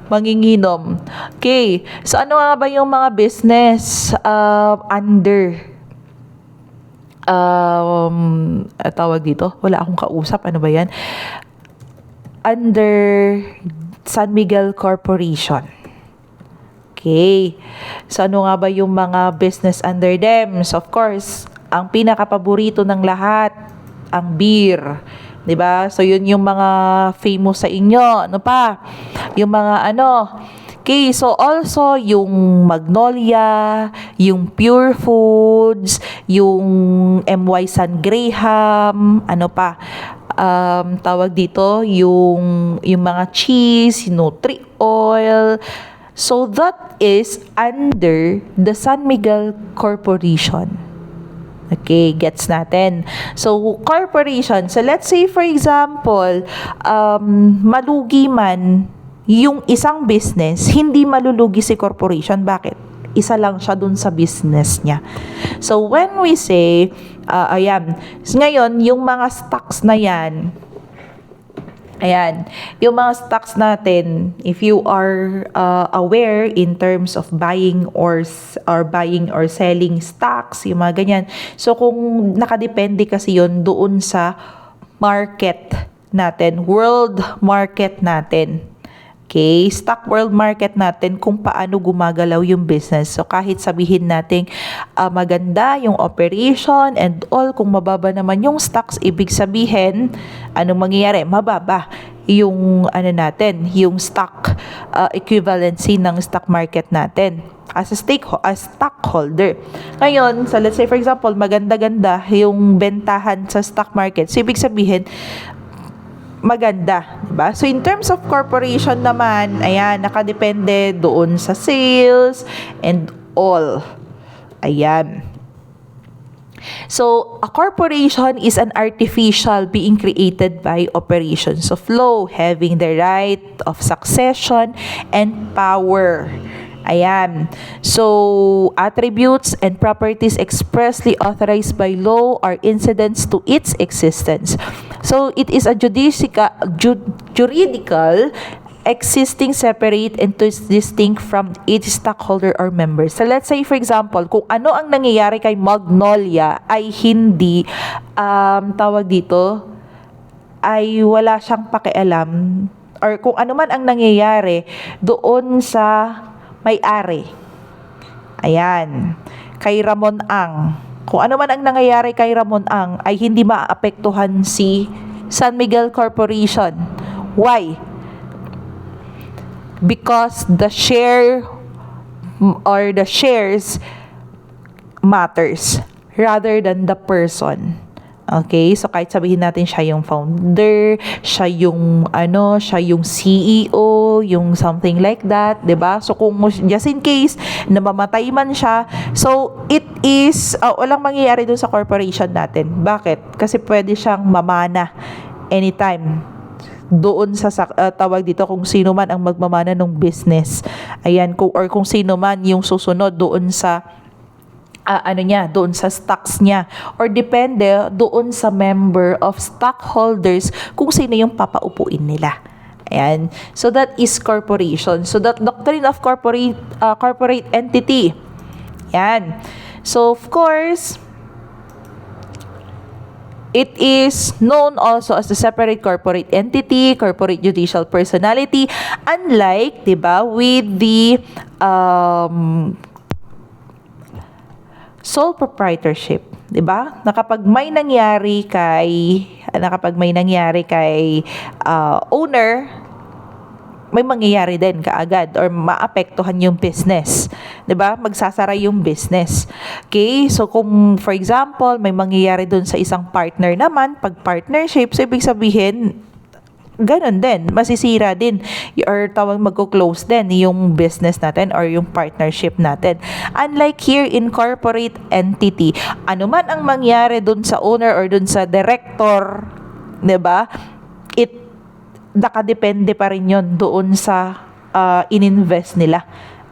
Manginginom. Okay. So, ano nga ba yung mga business under tawag dito? Wala akong kausap. Ano ba yan? Under San Miguel Corporation. Okay. So, ano nga ba yung mga business under them? So, of course, ang pinaka-paborito ng lahat, ang beer, 'di ba? So yun yung mga famous sa inyo. Ano pa? Yung mga okay, so also yung Magnolia, yung Pure Foods, yung MY San Graham, ano pa? Tawag dito yung mga cheese, Nutri Oil. So that is under the San Miguel Corporation. Okay, gets natin. So, corporation. So, let's say for example, malugi man yung isang business, hindi malulugi si corporation. Bakit? Isa lang siya dun sa business niya. So, when we say, ayan, ngayon, yung mga stocks na yan, ayan, yung mga stocks natin, if you are aware in terms of buying or selling stocks, yung mga ganyan. So kung nakadepende kasi yon doon sa market natin, world market natin. Okay, stock world market natin kung paano gumagalaw yung business. So kahit sabihin natin maganda yung operation and all, kung mababa naman yung stocks, ibig sabihin anong mangyayari? Mababa yung natin, yung stock equivalency ng stock market natin as a stockholder. Ngayon, so let's say for example, maganda-ganda yung bentahan sa stock market. So ibig sabihin maganda, diba? So in terms of corporation naman, ayan, nakadepende doon sa sales and all. Ayan. So, a corporation is an artificial being created by operations of law, having the right of succession and power. Ayan. So, attributes and properties expressly authorized by law are incidents to its existence. So, it is a juridical existing separate and distinct from each stockholder or member. So, let's say, for example, kung ano ang nangyayari kay Magnolia ay hindi, tawag dito, ay wala siyang pakialam, or kung ano man ang nangyayari doon sa may-ari. Ayan. Kay Ramon Ang. Kung ano man ang nangyayari kay Ramon Ang ay hindi maapektuhan si San Miguel Corporation. Why? Because the share or the shares matters rather than the person. Okay? So kahit sabihin natin siya yung founder, siya yung CEO, yung something like that, 'di ba? So kung just in case namamatay man siya, so it is walang mangyayari dun sa corporation natin. Bakit? Kasi pwede siyang mamana anytime doon sa tawag dito kung sino man ang magmamana ng business. Ayan, kung sino man yung susunod doon sa doon sa stocks niya, or depende doon sa member of stockholders kung sino yung papaupuin nila. Ayan. So that is corporation. So that doctrine of corporate entity. Ayan. So of course, it is known also as the separate corporate entity, corporate judicial personality, unlike, 'di ba, with the sole proprietorship, 'di ba? Na kapag may nangyari kay owner, may mangyayari din kaagad or maapektuhan yung business. 'Di ba? Magsasara yung business. Okay? So kung for example, may mangyayari doon sa isang partner naman, pag partnership, so ibig sabihin ganon din, masisira din or tawag magko-close din yung business natin or yung partnership natin. Unlike here in corporate entity, ano man ang mangyari dun sa owner or dun sa director, 'di ba? It nakadepende pa rin yon doon sa ininvest nila.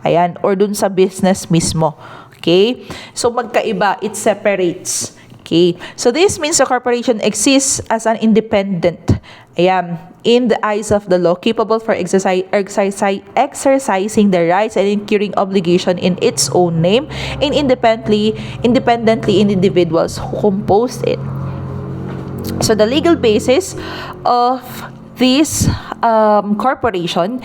Ayan, or dun sa business mismo. Okay? So magkaiba, it separates. Okay. So this means the corporation exists as an independent, ayan, in the eyes of the law, capable for exercising the rights and incurring obligation in its own name and independently in individuals who composed it. So the legal basis of this corporation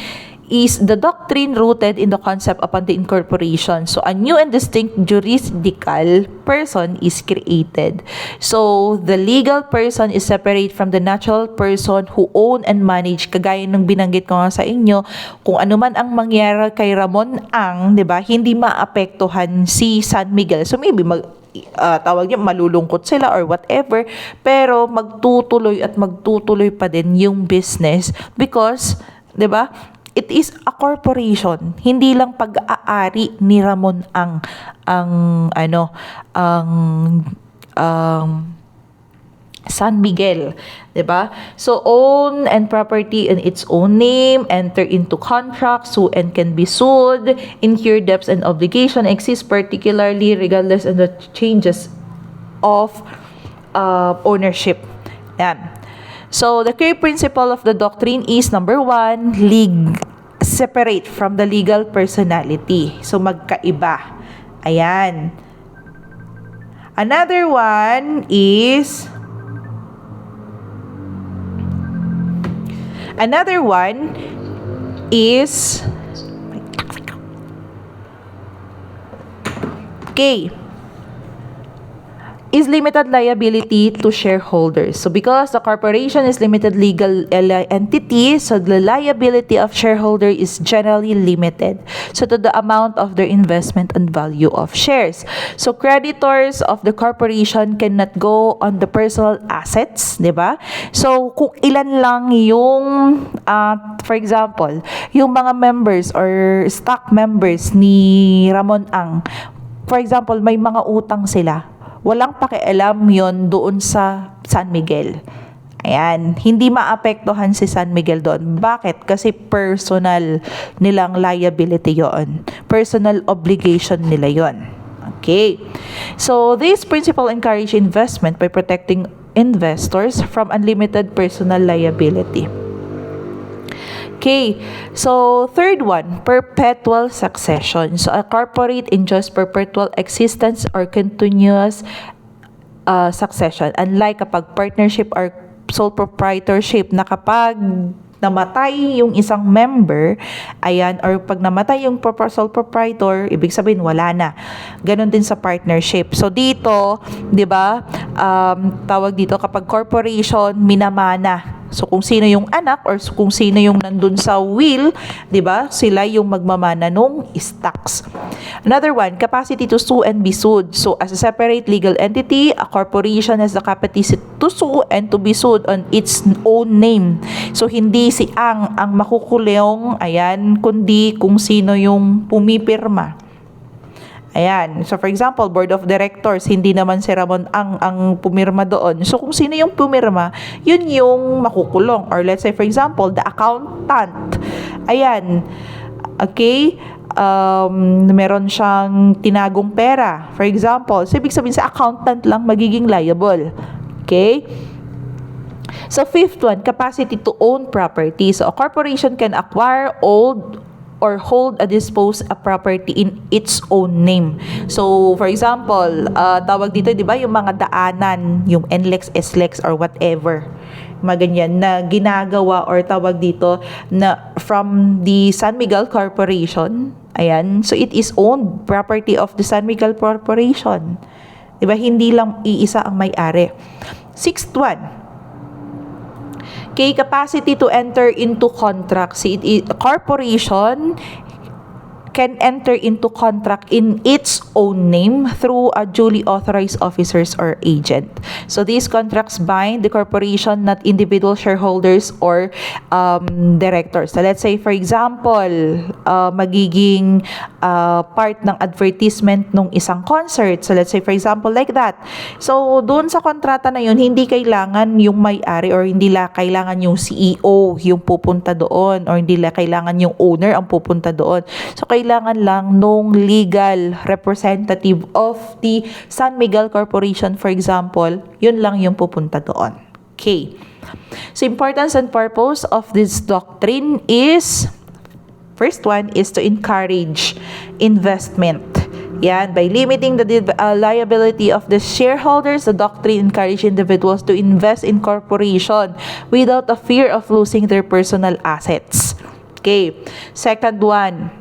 is the doctrine rooted in the concept upon the incorporation. So, a new and distinct juridical person is created. So, the legal person is separate from the natural person who own and manage. Kagaya ng binanggit ko nga sa inyo, kung ano man ang mangyari kay Ramon Ang, 'di ba? Hindi maapektuhan si San Miguel. So, maybe tawag niya malulungkot sila or whatever, pero magtutuloy pa din yung business because, 'di ba? It is a corporation, hindi lang pag-aari ni Ramon ang San Miguel, 'di ba? So own and property in its own name, enter into contracts, sue and can be sued, incur debts and obligation, exist particularly regardless of the changes of ownership. Yan. So, the key principle of the doctrine is number 1, separate from the legal personality. So, magkaiba. Ayan. Another one is okay, is limited liability to shareholders. So because the corporation is limited legal entity, so the liability of shareholder is generally limited. So to the amount of their investment and value of shares. So creditors of the corporation cannot go on the personal assets, 'di ba? So kung ilan lang yung for example, yung mga members or stock members ni Ramon Ang, for example, may mga utang sila. Walang pakialam yon doon sa San Miguel. Ayan, hindi maapektuhan si San Miguel doon. Bakit? Kasi personal nilang liability yon. Personal obligation nila yon. Okay. So, this principle encourage investment by protecting investors from unlimited personal liability. Okay, so third one, perpetual succession. So a corporate enjoys perpetual existence or continuous succession. Unlike kapag partnership or sole proprietorship na kapag namatay yung isang member, ayan, or pag namatay yung sole proprietor, ibig sabihin wala na. Ganon din sa partnership. So dito, 'di ba? Tawag dito kapag corporation minamana. So kung sino yung anak or kung sino yung nandun sa will, 'di ba? Sila yung magmamana nung stocks. Another one, capacity to sue and be sued. So as a separate legal entity, a corporation has the capacity to sue and to be sued on its own name. So hindi si ang makukulong, ayan, kundi kung sino yung pumipirma. Ayan. So, for example, board of directors, hindi naman si Ramon ang pumirma doon. So, kung sino yung pumirma, yun yung makukulong. Or let's say, for example, the accountant. Ayan. Okay? Meron siyang tinagong pera. For example, so ibig sabihin sa accountant lang magiging liable. Okay? So, fifth one, capacity to own property. So, a corporation can acquire, own, or hold a dispose a property in its own name. So, for example, tawag dito, di ba, yung mga daanan, yung NLEX, SLEX, or whatever, mga ganyan, na ginagawa or tawag dito, na from the San Miguel Corporation, ayan, so it is owned property of the San Miguel Corporation. Di ba, hindi lang iisa ang may-ari. Sixth one, okay, capacity to enter into contracts. A corporation can enter into contract in its own name through a duly authorized officers or agent. So these contracts bind the corporation, not individual shareholders or directors. So let's say for example, magiging part ng advertisement nung isang concert. So let's say for example like that. So doon sa kontrata na yun, hindi kailangan yung may-ari or hindi kailangan yung CEO yung pupunta doon or hindi kailangan yung owner ang pupunta doon. So kailangan lang nung legal representative of the San Miguel Corporation, for example, yun lang yung pupunta doon. Okay. So importance and purpose of this doctrine is, first one is to encourage investment. Yan, by limiting the liability of the shareholders, the doctrine encourages individuals to invest in corporation without a fear of losing their personal assets. Okay. Second one,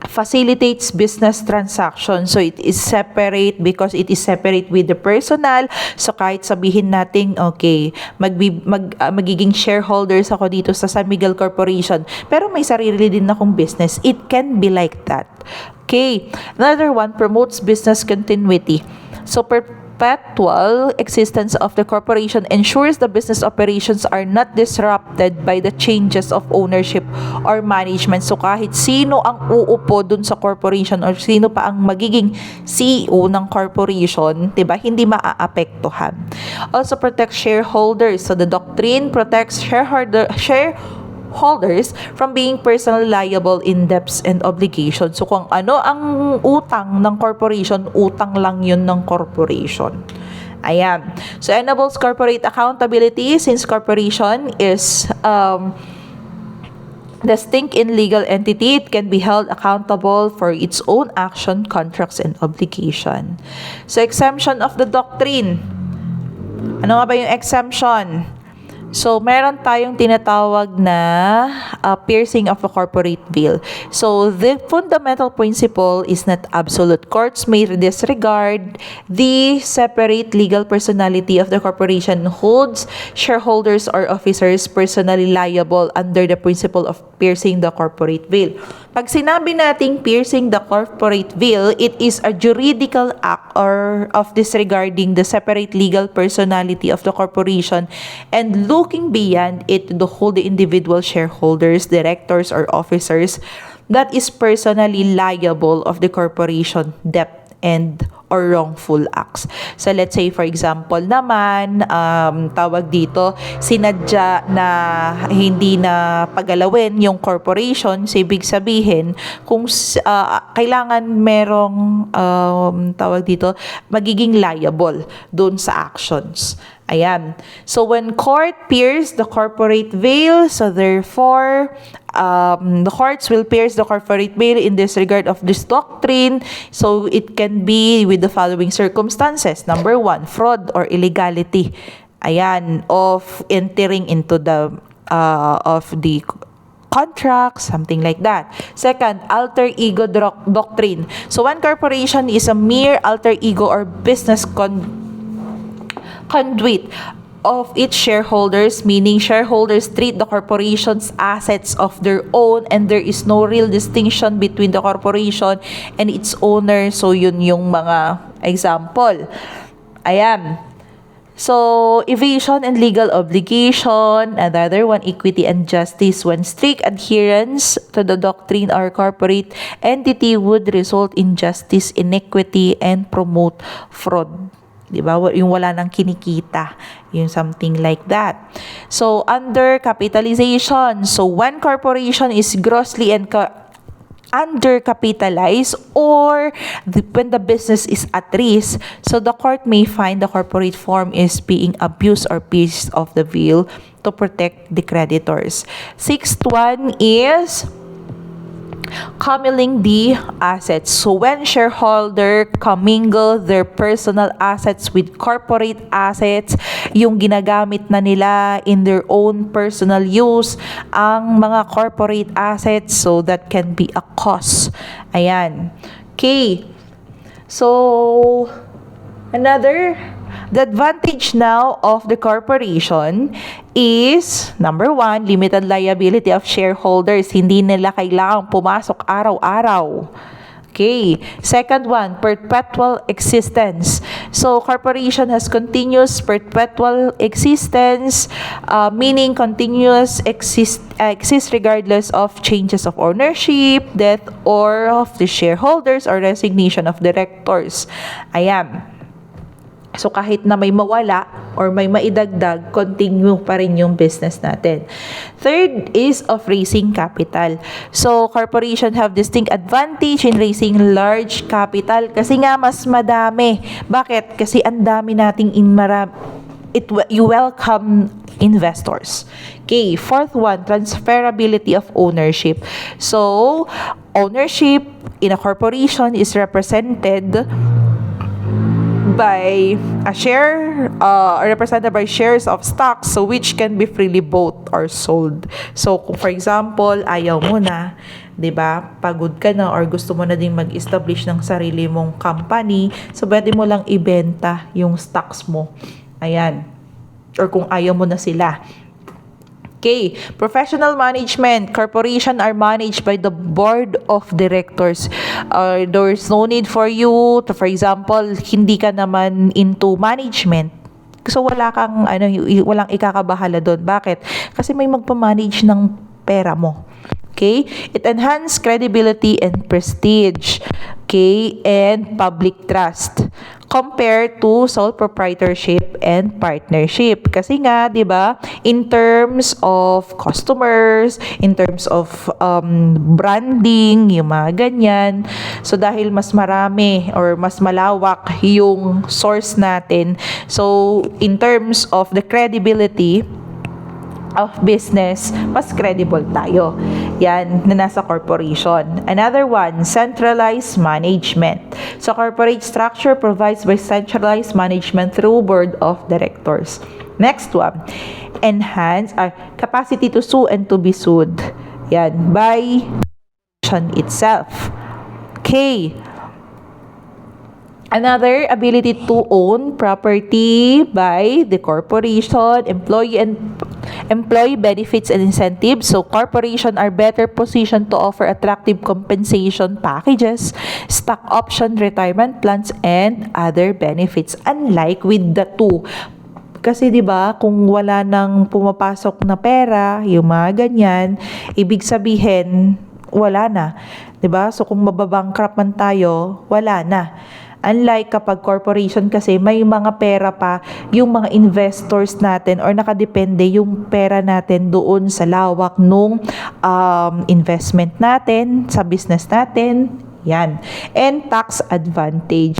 facilitates business transactions. So it is separate because it is separate with the personal. So kahit sabihin natin, okay, magiging shareholders ako dito sa San Miguel Corporation, pero may sarili din akong business. It can be like that. Okay. Another one, promotes business continuity. So perpetual existence of the corporation ensures the business operations are not disrupted by the changes of ownership or management. So kahit sino ang uupo dun sa corporation or sino pa ang magiging CEO ng corporation, 'di ba? Hindi maaapektuhan. Also protects shareholders. So the doctrine protects shareholders from being personally liable in debts and obligations. So kung ano ang utang ng corporation, utang lang yun ng corporation. Ayan. So enables corporate accountability since corporation is distinct in legal entity. It can be held accountable for its own action, contracts, and obligation. So exemption of the doctrine. Ano nga ba yung exemption? So, meron tayong tinatawag na piercing of a corporate veil. So, the fundamental principle is that absolute courts may disregard the separate legal personality of the corporation holds shareholders or officers personally liable under the principle of piercing the corporate veil. Pag sinabi nating piercing the corporate veil, it is a juridical act or of disregarding the separate legal personality of the corporation and looking beyond it to hold the individual shareholders, directors, or officers that is personally liable of the corporation debt and or wrongful acts. So let's say for example naman, tawag dito, sinadya na hindi na pagalawin yung corporation, so ibig sabihin kung kailangan merong tawag dito, magiging liable doon sa actions. Ayan. So when court pierce the corporate veil, so therefore, the courts will pierce the corporate veil in disregard of this doctrine. So it can be with the following circumstances. Number one, fraud or illegality. Ayan, of entering into the of the contract, something like that. Second, alter ego doctrine. So one corporation is a mere alter ego or business conduit of its shareholders, meaning shareholders treat the corporation's assets of their own and there is no real distinction between the corporation and its owner. So yun yung mga example. Ayan. So, evasion and legal obligation. Another one, equity and justice. When strict adherence to the doctrine or corporate entity would result in justice, inequity, and promote fraud. Diba? Yung wala nang kinikita. Yung something like that. So, under capitalization. So, when corporation is grossly undercapitalized or when the business is at risk, so the court may find the corporate form is being abused or pierced of the veil to protect the creditors. Sixth one is commingling the assets. So when shareholder commingle their personal assets with corporate assets, yung ginagamit na nila in their own personal use ang mga corporate assets, so that can be a cause. Ayan. Okay. So another The advantage now of the corporation is, number one, limited liability of shareholders. Hindi nila kailangang pumasok araw-araw. Okay. Second one, perpetual existence. So, corporation has continuous perpetual existence, meaning continuous exist regardless of changes of ownership, death, or of the shareholders or resignation of directors. Ayan. So, kahit na may mawala or may maidagdag, continue pa rin yung business natin. Third is of raising capital. So, corporation have distinct advantage in raising large capital kasi nga mas madami. Bakit? Kasi ang dami nating you welcome investors. Okay, fourth one, transferability of ownership. So, ownership in a corporation is represented by a share, represented by shares of stocks, so which can be freely bought or sold. So, kung for example, ayaw mo na, 'di ba? Pagod ka na or gusto mo na ding mag-establish ng sarili mong company, so pwede mo lang ibenta yung stocks mo. Ayan. Or kung ayaw mo na sila. Okay, professional management. Corporation are managed by the board of directors. There's no need for you to, for example, hindi ka naman into management. So wala kang walang ikakabahala doon. Bakit? Kasi may magpa-manage ng pera mo. Okay? It enhances credibility and prestige. Okay? And public trust compared to sole proprietorship and partnership. Kasi nga, 'di ba, in terms of customers, in terms of branding, yung mga ganyan. So dahil mas marami or mas malawak yung source natin. So in terms of the credibility of business, mas credible tayo. Yan, na nasa corporation. Another one, centralized management. So, corporate structure provides by centralized management through board of directors. Next one, enhance capacity to sue and to be sued. Yan, by itself. Okay. Another, ability to own property by the corporation, employee benefits and incentives. So, corporation are better positioned to offer attractive compensation packages, stock option, retirement plans, and other benefits. Unlike with the two. Kasi 'di ba, kung wala nang pumapasok na pera, yung mga ganyan, ibig sabihin wala na. 'Di ba? So, kung mababankrupt man tayo, wala na. Unlike kapag corporation kasi may mga pera pa yung mga investors natin or nakadepende yung pera natin doon sa lawak nung investment natin, sa business natin. Yan. And tax advantage.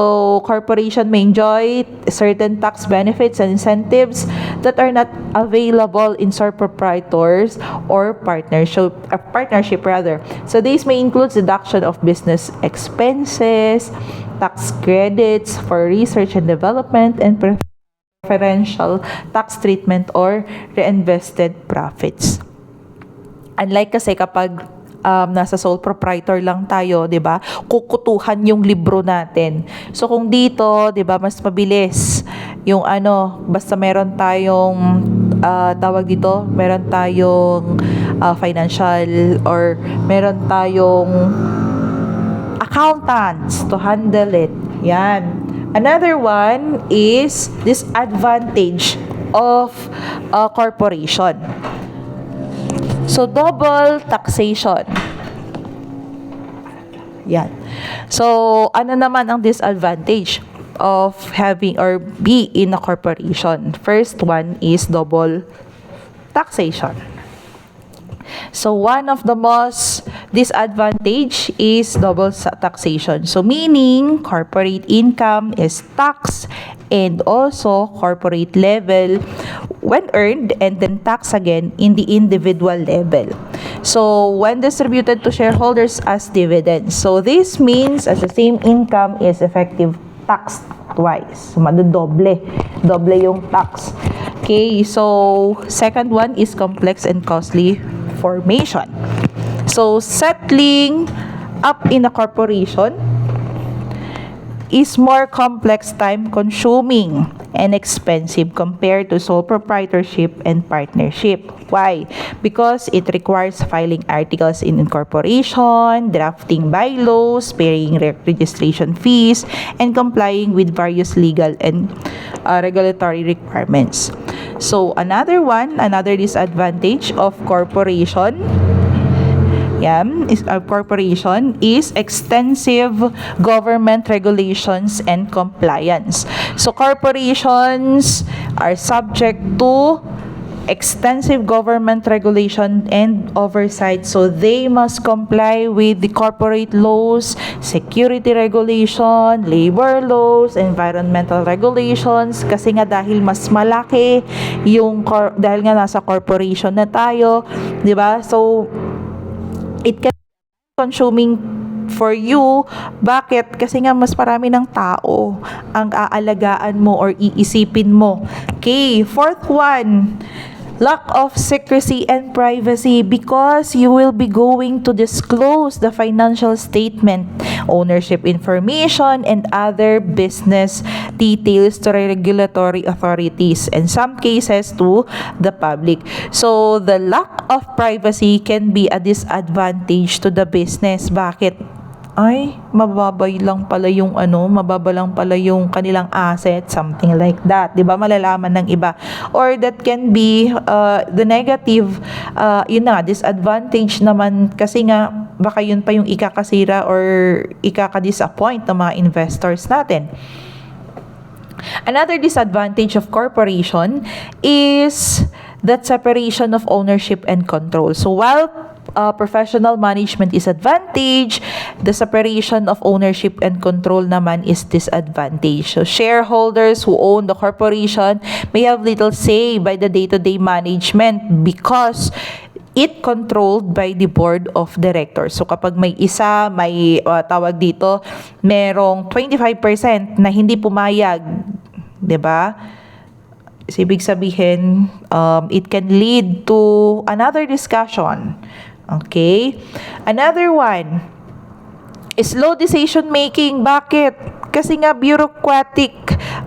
So, corporation may enjoy certain tax benefits and incentives that are not available in sole proprietors or partnership rather. So, these may include deduction of business expenses, tax credits for research and development, and preferential tax treatment or reinvested profits. Unlike kasi kapag nasa sole proprietor lang tayo, 'di ba? Kukutuhan yung libro natin. So kung dito, 'di ba, mas mabilis yung basta meron tayong tawag dito, meron tayong financial or meron tayong accountants to handle it. Yan. Another one is disadvantage of a corporation. So, double taxation. Yan. So, ano naman ang disadvantage of having or be in a corporation? First one is double taxation. So, one of the most disadvantage is double taxation. So, meaning corporate income is taxed and also corporate level when earned and then tax again in the individual level. So, when distributed to shareholders as dividends. So, this means as the same income is effective taxed twice. So, madodoble. Doble yung tax. Okay, so second one is complex and costly formation. So, settling up in a corporation is more complex, time-consuming, and expensive compared to sole proprietorship and partnership. Why? Because it requires filing articles in incorporation, drafting bylaws, paying registration fees, and complying with various legal and regulatory requirements. So another disadvantage of corporation is extensive government regulations and compliance. So corporations are subject to extensive government regulation and oversight, so they must comply with the corporate laws, security regulation, labor laws, environmental regulations, kasi nga dahil mas malaki dahil nga nasa corporation na tayo, di ba? So it can be consuming for you. Bakit? Kasi nga mas marami ng tao ang aalagaan mo or iisipin mo. Okay, fourth one, lack of secrecy and privacy, because you will be going to disclose the financial statement, ownership information, and other business details to regulatory authorities, and some cases to the public. So the lack of privacy can be a disadvantage to the business. Bakit? Ay, mababa lang pala yung kanilang asset, something like that, 'di ba? Malalaman ng iba. Or that can be the negative, disadvantage naman, kasi nga baka yun pa yung ikakasira or ikaka-disappoint ng mga investors natin. Another disadvantage of corporation is that separation of ownership and control. So while professional management is advantage, the separation of ownership and control naman is disadvantage. So shareholders who own the corporation may have little say by the day-to-day management because it controlled by the board of directors. So kapag may merong 25% na hindi pumayag, 'di ba? So, ibig sabihin, it can lead to another discussion. Okay? Another one is slow decision making. Bakit? Kasi nga bureaucratic,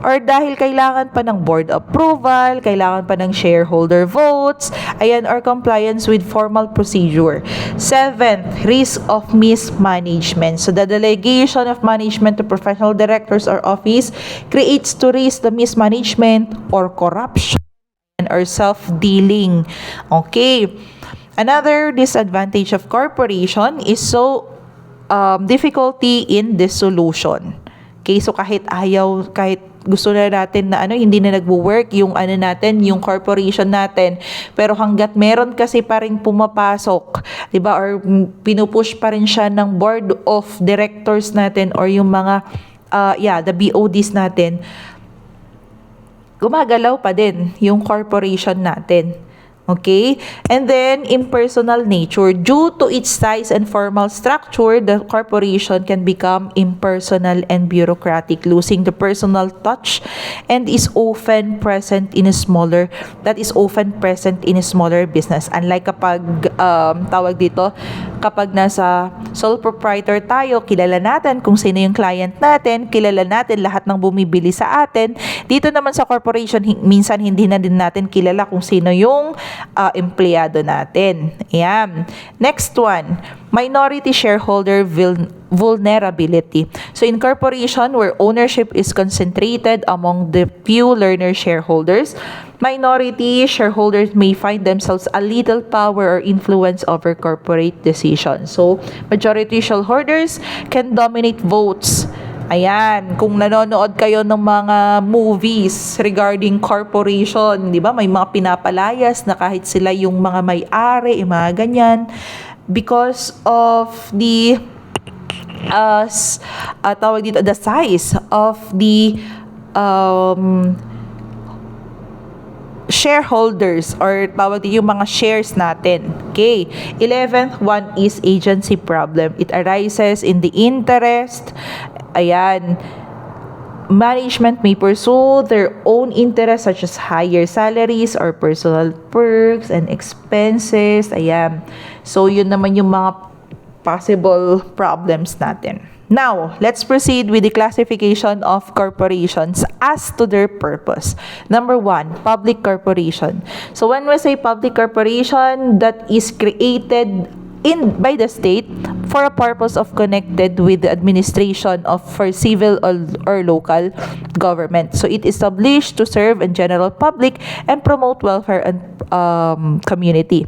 or dahil kailangan pa ng board approval, kailangan pa ng shareholder votes, or compliance with formal procedure. Seventh, risk of mismanagement. So the delegation of management to professional directors or office creates to risk the mismanagement or corruption or self-dealing. Okay. Another disadvantage of corporation is difficulty in dissolution. Okay, so kahit gusto na natin na hindi na nagwo-work yung yung corporation natin, pero hanggat meron kasi pa ring pumapasok, 'di ba, or pinupush pa rin siya ng board of directors natin or yung mga the BODs natin, gumagalaw pa din yung corporation natin. Okay? And then, impersonal nature. Due to its size and formal structure, the corporation can become impersonal and bureaucratic, losing the personal touch, and is often present in a smaller business. Unlike kapag nasa sole proprietor tayo, kilala natin kung sino yung client natin, kilala natin lahat ng bumibili sa atin. Dito naman sa corporation, minsan hindi na din natin kilala kung sino yung empleyado natin. Ayan. Next one, minority shareholder vulnerability. So in corporation where ownership is concentrated among the few learner shareholders, minority shareholders may find themselves a little power or influence over corporate decisions. So majority shareholders can dominate votes. Ayan, kung nanonood kayo ng mga movies regarding corporation, di ba, may mga pinapalayas na kahit sila yung mga may-ari, mga ganyan, because of the the size of the shareholders, or yung mga shares natin. Okay. 11th one is agency problem. It arises in the interest. Ayan. Management may pursue their own interests such as higher salaries or personal perks and expenses. Ayan. So, yun naman yung mga possible problems natin. Now, let's proceed with the classification of corporations as to their purpose. Number 1, public corporation. So when we say public corporation, that is created by the state for a purpose of connected with the administration of for civil or local government. So it is established to serve in general public and promote welfare and community.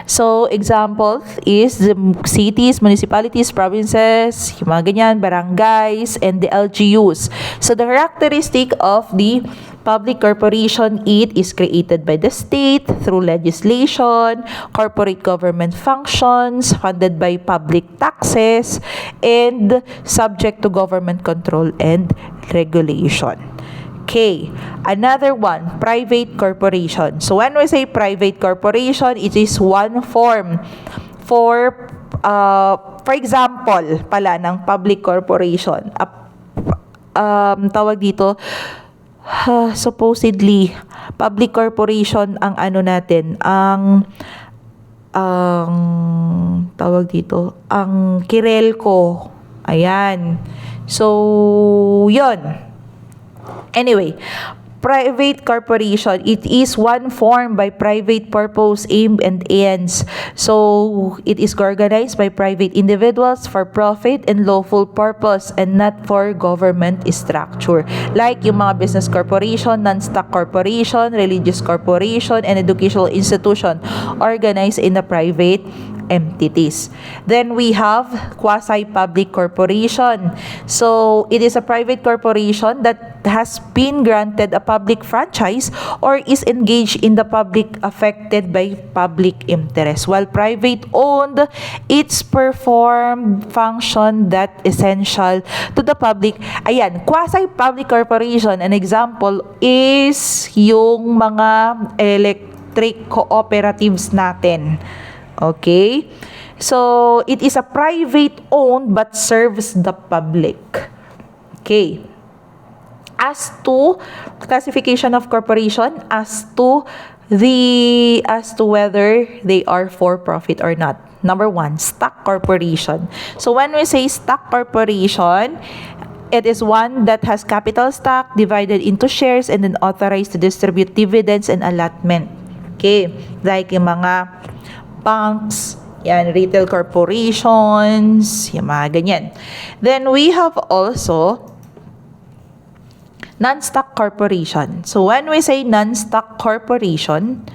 So, example is the cities, municipalities, provinces, yung mga ganyan, barangays, and the LGUs. So, the characteristic of the public corporation, it is created by the state through legislation, corporate government functions, funded by public taxes, and subject to government control and regulation. Okay, another one, private corporation. So when we say private corporation, it is one form for example pala ng public corporation. Tawag dito, supposedly, public corporation ang ano natin, ang tawag dito, ang Kirelco. Ayan. So, yon. Anyway, private corporation, it is one formed by private purpose, aim, and ends. So, it is organized by private individuals for profit and lawful purpose and not for government structure. Like yung mga business corporation, non-stock corporation, religious corporation, and educational institution organized in the private entities. Then we have quasi-public corporation. So, it is a private corporation that has been granted a public franchise or is engaged in the public affected by public interest. While private-owned, it's performed function that essential to the public. Ayan, quasi-public corporation, an example is yung mga electric cooperatives natin. Okay? So, it is a private-owned but serves the public. Okay. As to classification of corporation, as to whether they are for profit or not. Number 1, stock corporation. So, when we say stock corporation, it is one that has capital stock divided into shares and then authorized to distribute dividends and allotment. Okay? Like yung mga banks, yan, retail corporations, yung mga ganyan. Then, we have also non-stock corporation. So, when we say non-stock corporation,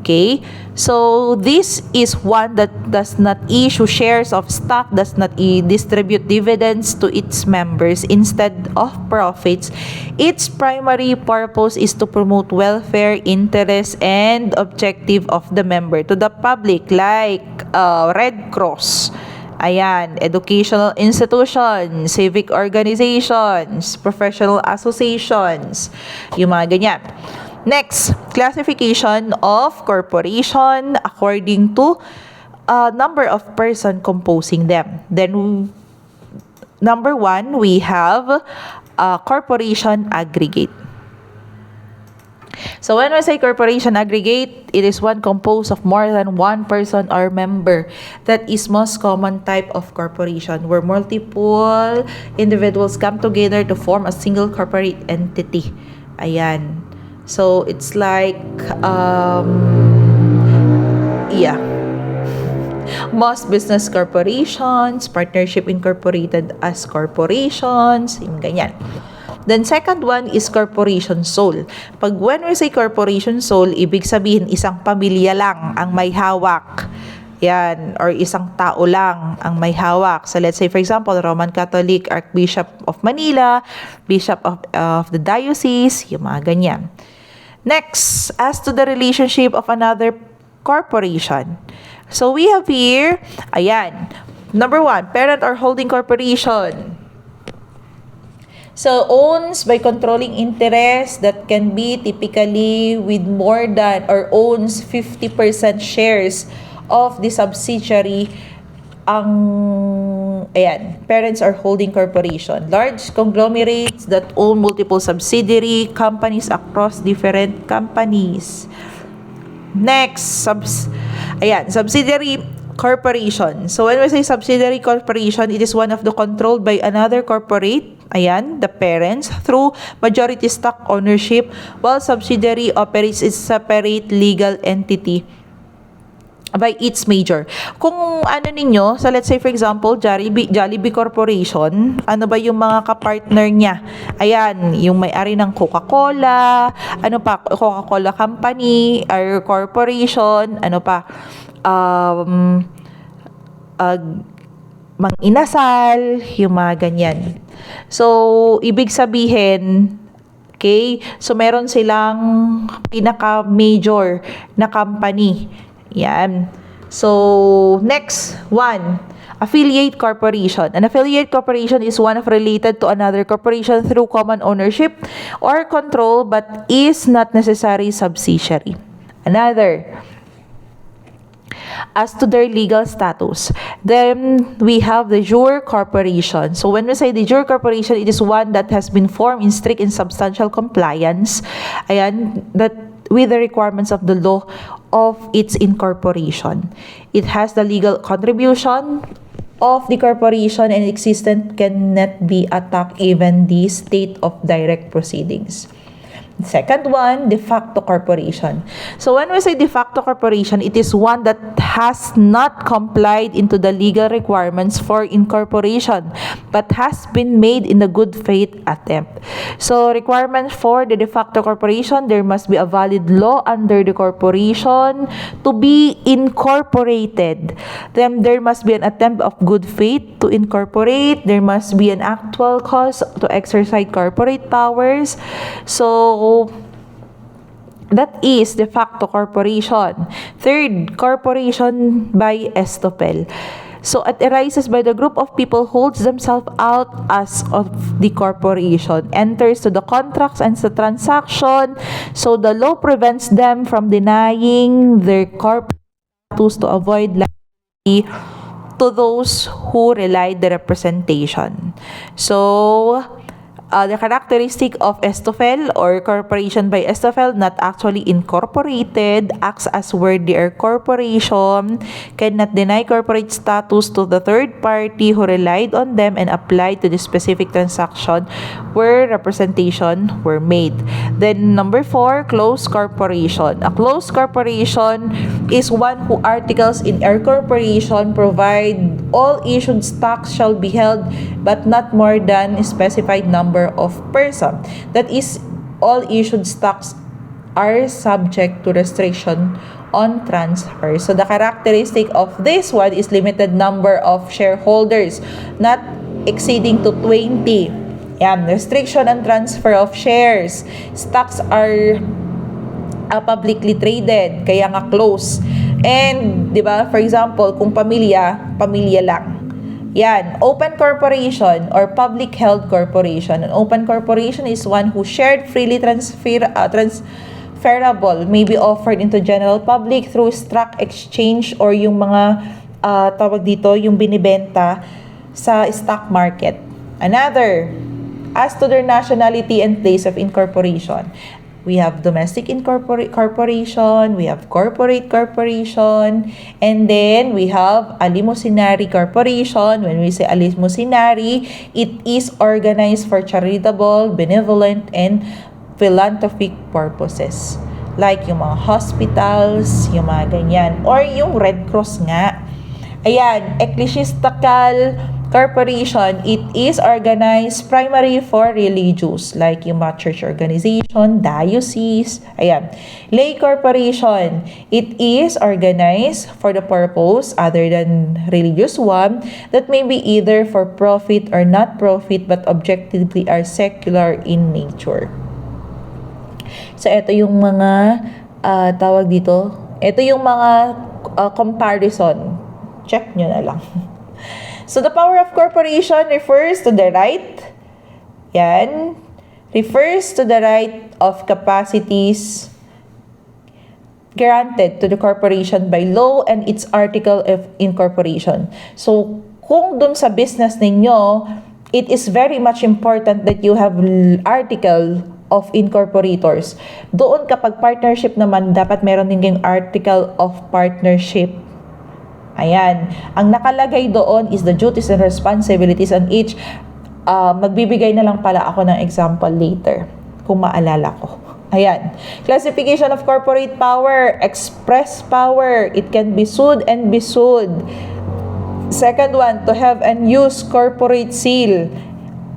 okay, so this is one that does not issue shares of stock, does not distribute dividends to its members instead of profits. Its primary purpose is to promote welfare, interest, and objective of the member to the public, like Red Cross. Ayan, educational institutions, civic organizations, professional associations, yung mga ganyan. Next, classification of corporation according to number of person composing them. Then, number 1, we have corporation aggregate. So, when we say corporation aggregate, it is one composed of more than one person or member. That is most common type of corporation where multiple individuals come together to form a single corporate entity. Ayan. So, it's like, most business corporations, partnership incorporated as corporations, yung ganyan. Then, second one is corporation sole. Pag when we say corporation sole, ibig sabihin isang pamilya lang ang may hawak. Yan, or isang tao lang ang may hawak. So, let's say, for example, Roman Catholic Archbishop of Manila, Bishop of the Diocese, yung mga ganyan. Next, as to the relationship of another corporation. So, we have here, ayan, number 1, parent or holding corporation. So, owns by controlling interest that can be typically with more than or owns 50% shares of the subsidiary parents or holding corporation. Large conglomerates that own multiple subsidiary companies across different companies. Next, subsidiary corporation. So when we say subsidiary corporation, it is one of the controlled by another corporate, ayan, the parents, through majority stock ownership, while subsidiary operates its separate legal entity by its major. Kung ano ninyo, so let's say for example, Jollibee Corporation, ano ba yung mga kapartner niya? Ayan, yung may-ari ng Coca-Cola, ano pa, Coca-Cola Company, or Corporation, ano pa, Mang Inasal, yung mga ganyan. So, ibig sabihin, okay, so meron silang pinaka-major na company. Yan. So, next one, affiliate corporation. An affiliate corporation is one of related to another corporation through common ownership or control but is not necessarily subsidiary. Another, as to their legal status. Then we have the jure corporation. So when we say the jure corporation, it is one that has been formed in strict and substantial compliance, ayan, that with the requirements of the law of its incorporation. It has the legal contribution of the corporation and existence cannot be attacked even the state of direct proceedings. Second one, de facto corporation. So when we say de facto corporation, it is one that has not complied into the legal requirements for incorporation but has been made in a good faith attempt. So requirement for the de facto corporation, there must be a valid law under the corporation to be incorporated. Then there must be an attempt of good faith to incorporate. There must be an actual cause to exercise corporate powers. So that is de facto corporation. Third, corporation by estoppel. So it arises by the group of people holds themselves out as of the corporation, enters to the contracts and the transaction. So the law prevents them from denying their corporate status to avoid liability to those who relied the representation. So the characteristic of estoppel or corporation by estoppel, not actually incorporated, acts as were their corporation, cannot deny corporate status to the third party who relied on them and applied to the specific transaction where representation were made. Then number 4, closed corporation. A closed corporation is one who articles in a corporation provide all issued stocks shall be held but not more than a specified number of person. That is, all issued stocks are subject to restriction on transfer. So the characteristic of this one is limited number of shareholders, not exceeding to 20. Yan, restriction on transfer of shares. Stocks are publicly traded, kaya nga close. And, di ba, for example, kung pamilya lang. Yan, open corporation or public held corporation. An open corporation is one who shared freely transferable may be offered into general public through stock exchange or yung mga tawag dito, yung binibenta sa stock market. Another, as to their nationality and place of incorporation. We have domestic corporation, we have corporate corporation, and then we have a limosinary corporation. When we say a limosinary, it is organized for charitable, benevolent, and philanthropic purposes. Like yung mga hospitals, yung mga ganyan. Or yung Red Cross nga. Ayan, ecclesiastical corporation, it is organized primarily for religious, like yung mga church organization, diocese, ayan. Lay corporation, it is organized for the purpose other than religious one that may be either for profit or not profit but objectively are secular in nature. So, ito yung mga tawag dito, ito yung mga comparison. Check nyo na lang. So, the power of corporation refers to the right, yan, refers to the right of capacities granted to the corporation by law and its article of incorporation. So, kung dun sa business ninyo, it is very much important that you have article of incorporators. Doon kapag partnership naman, dapat meron din kayong article of partnership. Ayan. Ang nakalagay doon is the duties and responsibilities on each. Magbibigay na lang pala ako ng example later kung maalala ko. Ayan. Classification of corporate power. Express power. It can be sued and be sued. Second one, to have and use corporate seal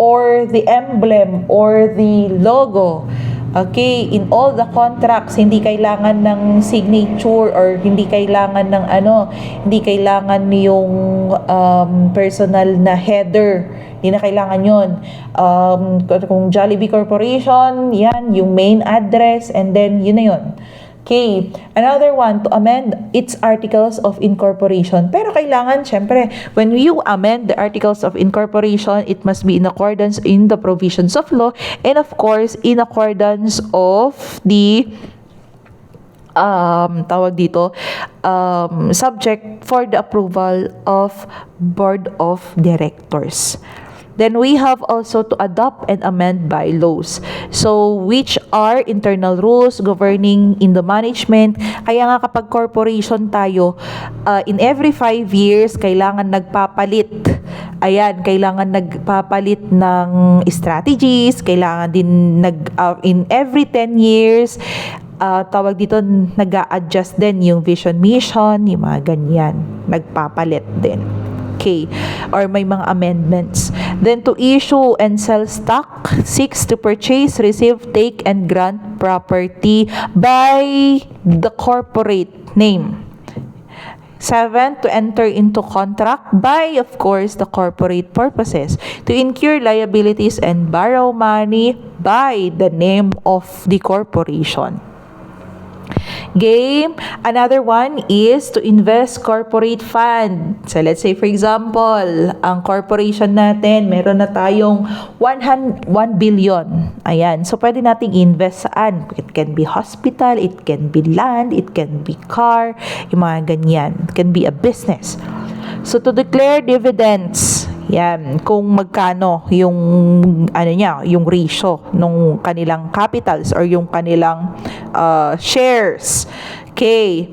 or the emblem or the logo. Okay, in all the contracts, hindi kailangan ng signature or hindi kailangan ng hindi kailangan yung personal na header. Hindi na kailangan yun. Kung Jollibee Corporation, yan, yung main address, and then yun na yun. Okay, another one, to amend its articles of incorporation. Pero kailangan, syempre, when you amend the articles of incorporation, it must be in accordance in the provisions of law and of course, in accordance of the subject for the approval of Board of Directors. Then we have also to adopt and amend bylaws. So, which are internal rules governing in the management. Kaya nga kapag corporation tayo, in every 5 years, kailangan nagpapalit. Ayan, kailangan nagpapalit ng strategies, kailangan din in every 10 years, tawag dito, nag-a-adjust din yung vision mission, yung mga ganyan. Nagpapalit din. Okay, or may mga amendments. Then to issue and sell stock. 6, to purchase, receive, take, and grant property by the corporate name. 7, to enter into contract by, of course, the corporate purposes. To incur liabilities and borrow money by the name of the corporation. Game. Another one is to invest corporate fund. So let's say for example, ang corporation natin, meron na tayong 1 billion. Ayan. So pwede nating invest saan? It can be hospital, it can be land, it can be car, yung mga ganyan. It can be a business. So to declare dividends, yan, kung magkano yung yung ratio nung kanilang capitals or yung kanilang shares. Okay.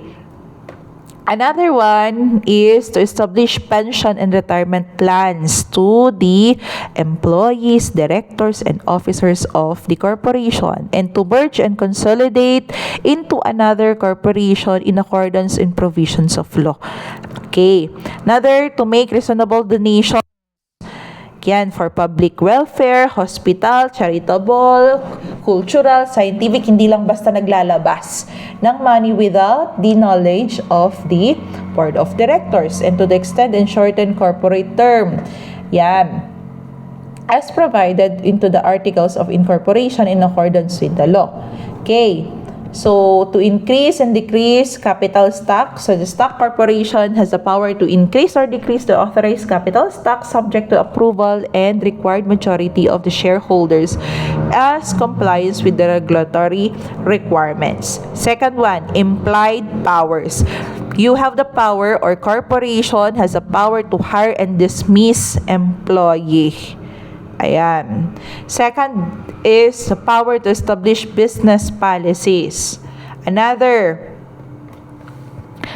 Another one is to establish pension and retirement plans to the employees, directors, and officers of the corporation, and to merge and consolidate into another corporation in accordance in provisions of law. Okay. Another, to make reasonable donation. Yan, for public welfare, hospital, charitable, cultural, scientific, hindi lang basta naglalabas ng money without the knowledge of the Board of Directors, and to the extent and shorten corporate term. Yan, as provided into the articles of incorporation in accordance with the law. Okay. So, to increase and decrease capital stock. So, the stock corporation has the power to increase or decrease the authorized capital stock subject to approval and required majority of the shareholders as compliance with the regulatory requirements. Second one, implied powers. You have the power, or corporation has the power to hire and dismiss employee. Ayan. Second is the power to establish business policies. Another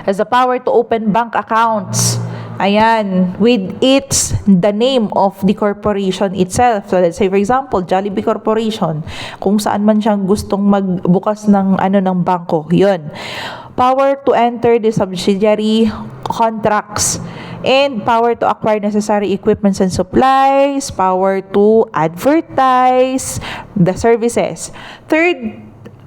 has the power to open bank accounts. Ayan, with the name of the corporation itself. So let's say for example, Jollibee Corporation, kung saan man siyang gustong magbukas ng ng bangko, 'yun. Power to enter the subsidiary contracts, and power to acquire necessary equipments and supplies, power to advertise the services. Third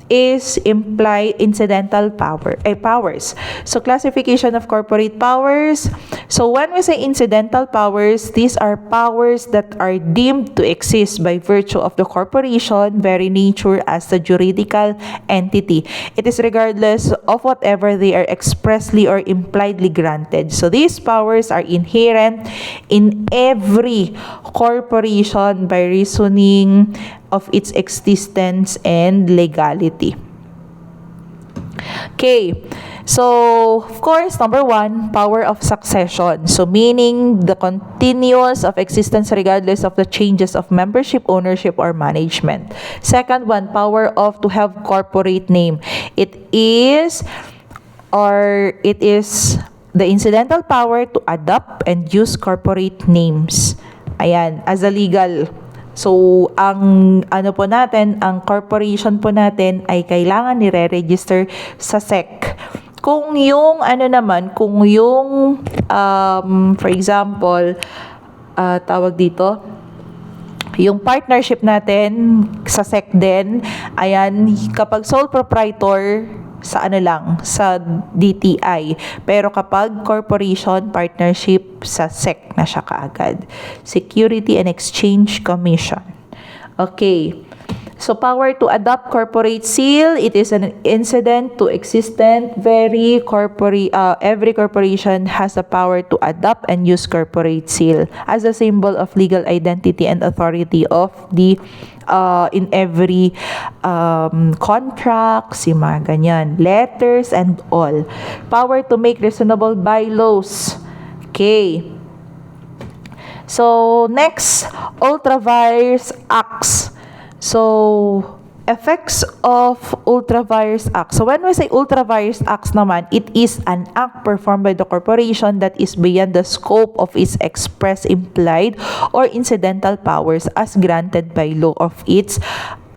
is implied incidental powers. So classification of corporate powers. So when we say incidental powers, these are powers that are deemed to exist by virtue of the corporation very nature as the juridical entity. It is regardless of whatever they are expressly or impliedly granted. So these powers are inherent in every corporation by reasoning of its existence and legality. Okay, so of course, number 1, power of succession. So meaning the continuous of existence regardless of the changes of membership, ownership, or management. Second one, power of to have corporate name. It is the incidental power to adopt and use corporate names. Ayan, as a legal. So, ang ano po natin, ang corporation po natin ay kailangan nire-register sa SEC. Kung yung ano naman, kung yung for example, tawag dito, yung partnership natin sa SEC din, ayan, kapag sole proprietor, sa ano lang, sa DTI. Pero kapag corporation, partnership, sa SEC na siya kaagad. Security and Exchange Commission. Okay. So, power to adopt corporate seal, it is an incident to existent. Every corporation has the power to adopt and use corporate seal as a symbol of legal identity and authority of the in every contracts, yung mga ganyan, letters and all. Power to make reasonable bylaws. Okay. So, next, Ultra-Vires Acts. So, effects of Ultra-Vires Act. So, when we say Ultra-Vires Acts naman, it is an act performed by the corporation that is beyond the scope of its express, implied, or incidental powers as granted by law of its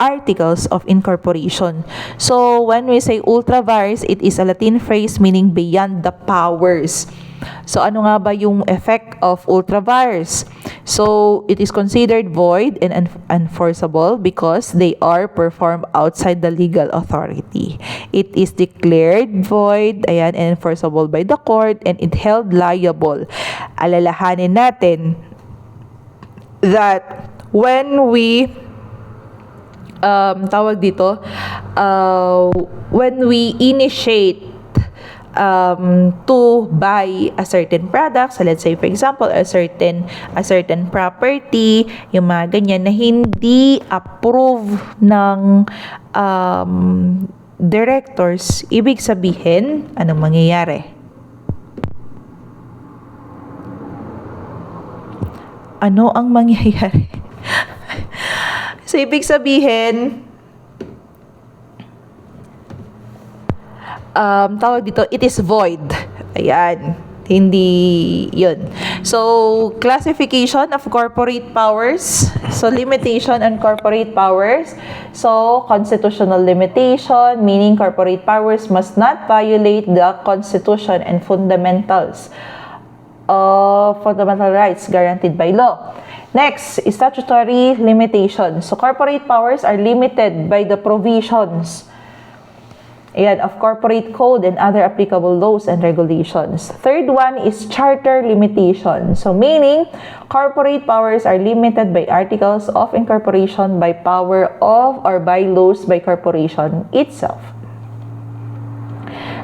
articles of incorporation. So, when we say Ultra-Vires, it is a Latin phrase meaning beyond the powers. So, ano nga ba yung effect of Ultra-Vires? So, it is considered void and unenforceable because they are performed outside the legal authority. It is declared void, ayan, and enforceable by the court, and it held liable. Alalahanin natin that when we when we initiate to buy a certain product, so let's say for example a certain property, yung mga ganyan na hindi approve ng directors, ibig sabihin anong mangyayari? Ano ang mangyayari? So ibig sabihin, tawag dito, it is void. Ayan. Hindi yun. So, classification of corporate powers. So, limitation on corporate powers. So, constitutional limitation, meaning corporate powers must not violate the Constitution and fundamentals of fundamental rights guaranteed by law. Next, statutory limitation. So, corporate powers are limited by the provisions of corporate code and other applicable laws and regulations. Third one is charter limitation. So, meaning, corporate powers are limited by articles of incorporation, by power of or by laws by corporation itself.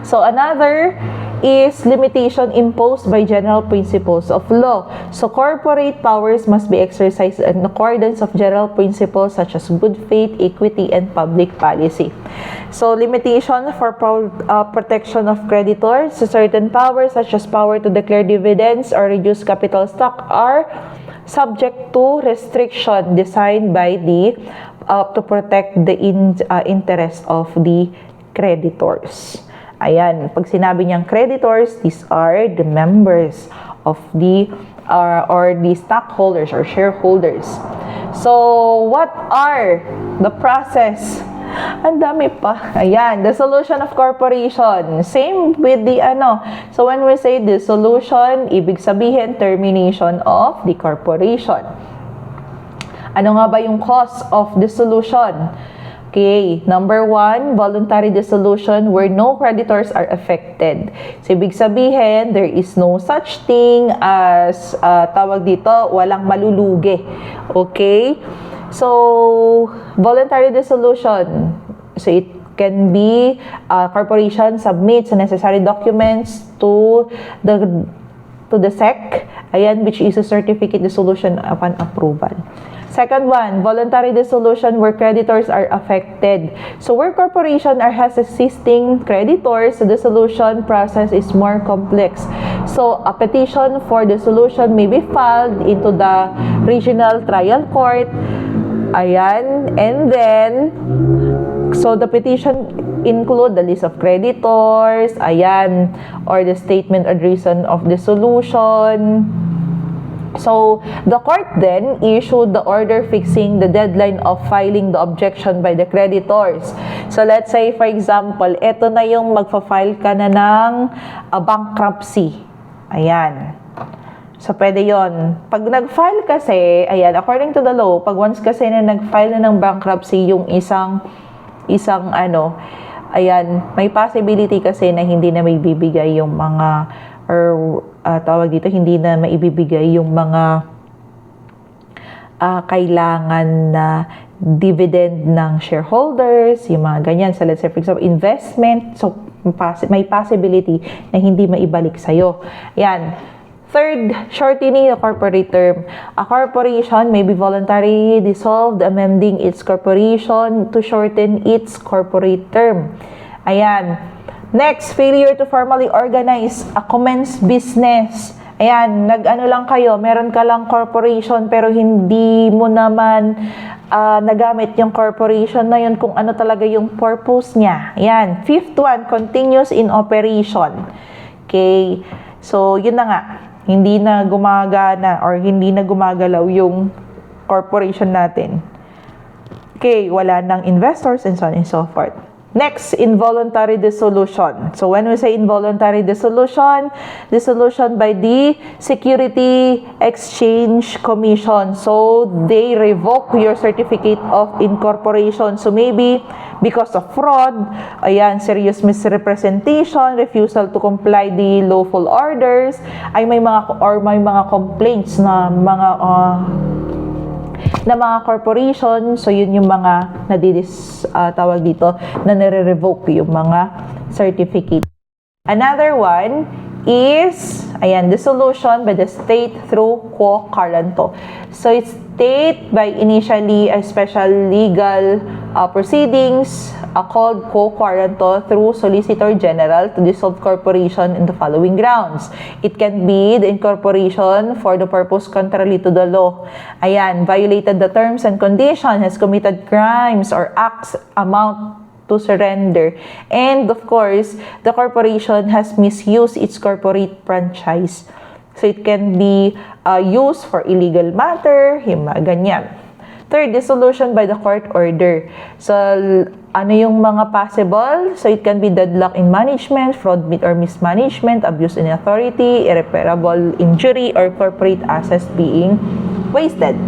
So, another is limitation imposed by general principles of law. So, corporate powers must be exercised in accordance of general principles such as good faith, equity, and public policy. So, limitation for protection of creditors. So, certain powers such as power to declare dividends or reduce capital stock are subject to restriction designed by the to protect the interest of the creditors. Ayan, pag sinabi niyang creditors, these are the members of the or the stockholders or shareholders. So, what are the process? Ang dami pa. Ayan, dissolution of corporation. Same with the So, when we say dissolution, ibig sabihin termination of the corporation. Ano nga ba yung cause of dissolution? Okay, number 1, voluntary dissolution where no creditors are affected. So, ibig sabihin, there is no such thing as, tawag dito, walang malulugi. Okay? So, voluntary dissolution. So, it can be corporation submits the necessary documents to the SEC, ayan, which is a certificate dissolution upon approval. Second one, voluntary dissolution where creditors are affected. So, where corporation has existing creditors, the dissolution process is more complex. So, a petition for dissolution may be filed into the regional trial court Ayan. And then, so the petition include the list of creditors, ayan, or the statement or reason of dissolution. So, the court then issued the order fixing the deadline of filing the objection by the creditors. So, let's say, for example, eto na yung magfa-file ka na ng bankruptcy. Ayan. So, pwede yon. Pag nag-file kasi, ayan, according to the law, pag once kasi na nag-file na ng bankruptcy yung isang ayan, may possibility kasi na hindi na may bibigay yung mga, or tawag dito, hindi na maibibigay yung mga kailangan na dividend ng shareholders, yung mga ganyan. So, let's say, for example, investment. So, may possibility na hindi maibalik sa'yo. Yan. Third, shortening the corporate term. A corporation may be voluntarily dissolved, amending its corporation to shorten its corporate term. Ayan. Next, failure to formally organize a commenced business. Ayan, nag-ano lang kayo, meron ka lang corporation pero hindi mo naman nagamit yung corporation na yun kung ano talaga yung purpose niya. Ayan. Fifth one, continuous in operation. Okay. So, yun na nga. Hindi na gumagana or hindi na gumagalaw yung corporation natin. Okay, wala nang investors and so on and so forth. Next, involuntary dissolution. So, when we say involuntary dissolution by the Security Exchange Commission. So, they revoke your certificate of incorporation. So, maybe because of fraud, ayan, serious misrepresentation, refusal to comply the lawful orders, ay may mga complaints na mga corporation. So, yun yung mga tawag dito, na nare-revoke yung mga certificate. Another one is, ayan, dissolution by the state through quo currento. So, it's state by initially a special legal proceedings called quo currento through Solicitor General to dissolve corporation in the following grounds. It can be the incorporation for the purpose contrary to the law. Ayan, violated the terms and conditions, has committed crimes or acts amount to surrender. And of course, the corporation has misused its corporate franchise. So, it can be used for illegal matter, yung mga ganyan. Third, dissolution by the court order. So, ano yung mga possible? So, it can be deadlock in management, fraud or mismanagement, abuse in authority, irreparable injury, or corporate assets being wasted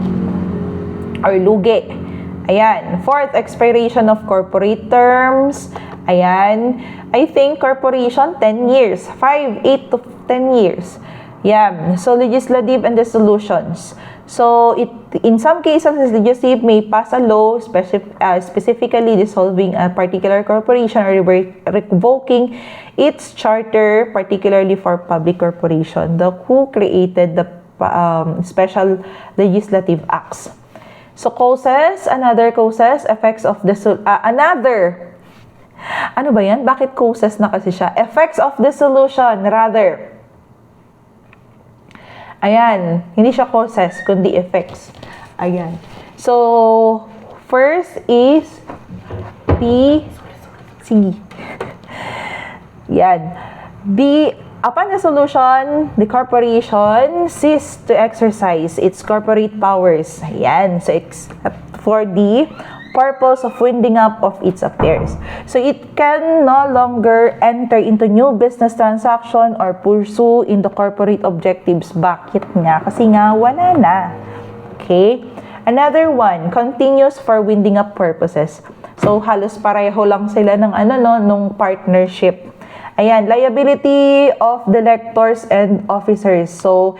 or lugi. Ayan. Fourth, expiration of corporate terms. Ayan. I think corporation, 10 years. 5, 8 to 10 years. Yeah. So, legislative and dissolutions. So, in some cases, the legislative may pass a law specifically dissolving a particular corporation or revoking its charter, particularly for public corporation, who created the special legislative acts. So, causes, another causes, effects of ano ba yan? Bakit causes na kasi siya? Effects of dissolution, rather. Ayan, hindi siya causes, kundi effects. Ayan. So, first is sige. Yan. Upon dissolution, the corporation ceased to exercise its corporate powers. Ayan. So, for the purpose of winding up of its affairs. So, it can no longer enter into new business transaction or pursue in the corporate objectives. Bakit nga? Kasi nga, wala na. Okay? Another one, continuous for winding up purposes. So, halos pareho lang sila ng nung partnership. Ayan, liability of directors and officers. So,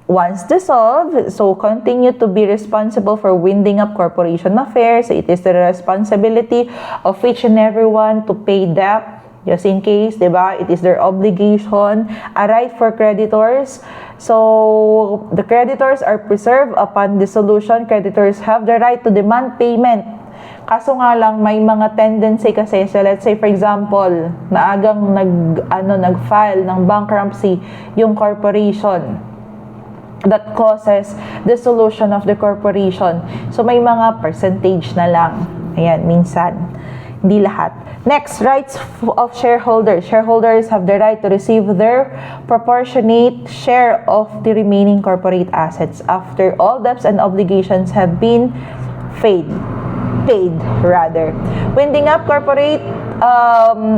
once dissolved, so continue to be responsible for winding up corporation affairs. It is the responsibility of each and everyone to pay debt, just in case, diba? It is their obligation, a right for creditors. So, the creditors are preserved upon dissolution. Creditors have the right to demand payment. Kaso nga lang, may mga tendency kasi. So, let's say, for example, naagang nag-file ng bankruptcy yung corporation. that causes dissolution of the corporation. So, may mga percentage na lang. Ayan, minsan. Hindi lahat. Next, rights of shareholders. Shareholders have the right to receive their proportionate share of the remaining corporate assets after all debts and obligations have been paid. Winding up corporate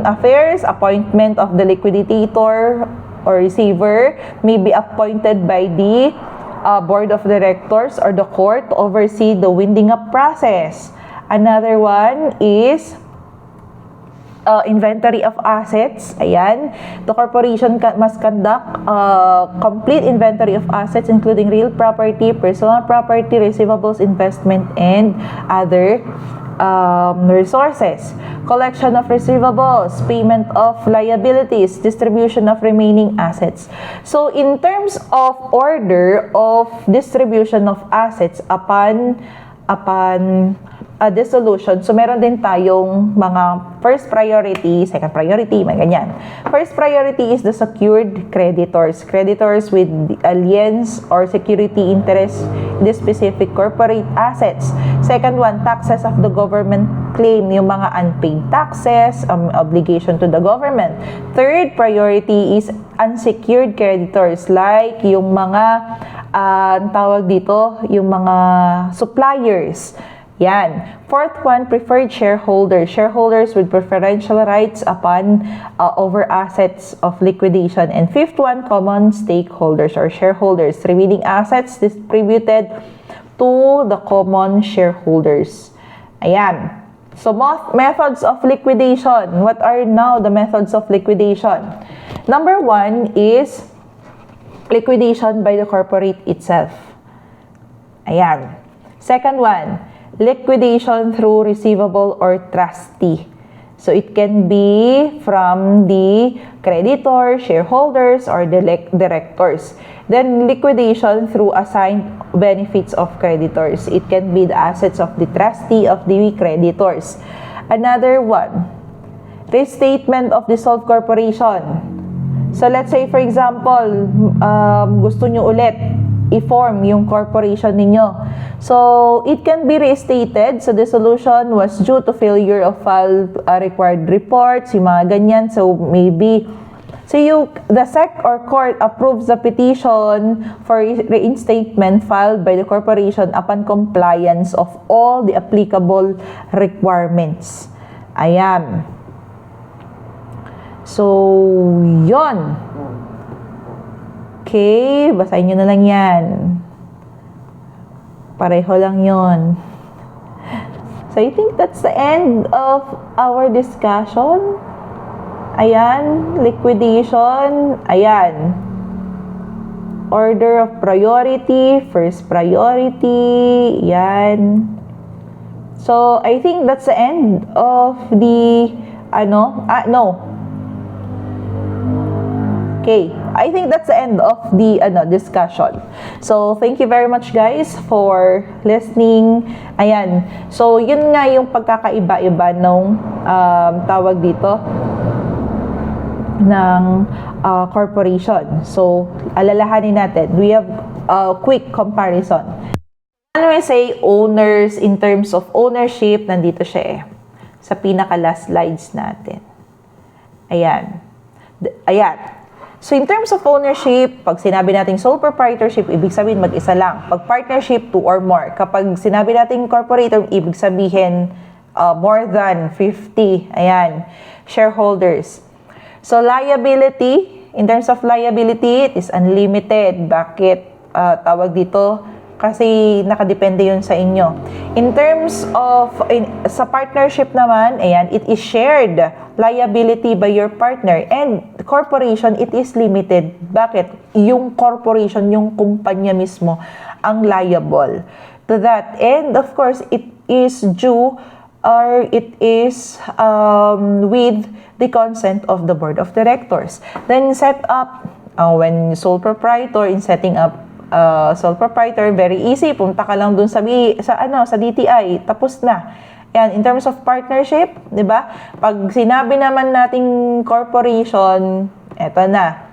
affairs, appointment of the liquidator or receiver may be appointed by the board of directors or the court to oversee the winding up process. Another one is inventory of assets. Ayan. The corporation must conduct complete inventory of assets including real property, personal property, receivables, investment, and other resources. Collection of receivables, payment of liabilities, distribution of remaining assets. So, in terms of order of distribution of assets upon dissolution. So, meron din tayong mga first priority, second priority, mga ganyan. First priority is the secured creditors. Creditors with aliens or security interest in the specific corporate assets. Second one, taxes of the government claim, yung mga unpaid taxes, obligation to the government. Third priority is unsecured creditors like yung mga, tawag dito, yung mga suppliers. Yan. Fourth one, preferred shareholders. Shareholders with preferential rights upon over assets of liquidation. And fifth one, common stakeholders or shareholders. Remaining assets distributed to the common shareholders. Ayan. So, methods of liquidation. What are now the methods of liquidation? Number one is liquidation by the corporate itself. Ayan. Second one, liquidation through receivable or trustee. So, it can be from the creditor, shareholders, or the directors. Then, liquidation through assigned benefits of creditors. It can be the assets of the trustee of the creditors. Another one, restatement of dissolved corporation. So, let's say, for example, gusto nyo ulit i-form yung corporation ninyo. So, it can be restated. So, dissolution was due to failure of file required reports, yung mga ganyan. So, maybe, the SEC or court approves the petition for reinstatement filed by the corporation upon compliance of all the applicable requirements. Ayan. So, yon. Okay, basahin nyo na lang yan. Pareho lang yon. So, I think that's the end of our discussion. Ayan, liquidation. Ayan. Order of priority, first priority. Yan. So, I think that's the end of the, no. Okay, I think that's the end of the discussion. So, thank you very much guys for listening. Ayan. So, yun nga yung pagkakaiba-iba nung tawag dito ng corporation. So, alalahanin natin. We have a quick comparison. When we say owners, in terms of ownership, nandito siya eh. Sa pinaka-last slides natin. Ayan. Ayan. So, in terms of ownership, pag sinabi natin sole proprietorship, ibig sabihin mag-isa lang. Pag partnership, 2 or more. Kapag sinabi natin incorporator, ibig sabihin more than 50. Ayan. Shareholders. So, liability, in terms of liability, it is unlimited. Bakit tawag dito? Kasi nakadepende yun sa inyo. In terms of, sa partnership naman, ayan, it is shared liability by your partner. And corporation, it is limited. Bakit? Yung corporation, yung kumpanya mismo, ang liable to that. And of course, it is due or it is with the consent of the board of directors. Then set up, when sole proprietor, in setting up sole proprietor, very easy. Punta ka lang dun sa DTI, tapos na. Yan, in terms of partnership, di ba? Pag sinabi naman nating corporation, eto na.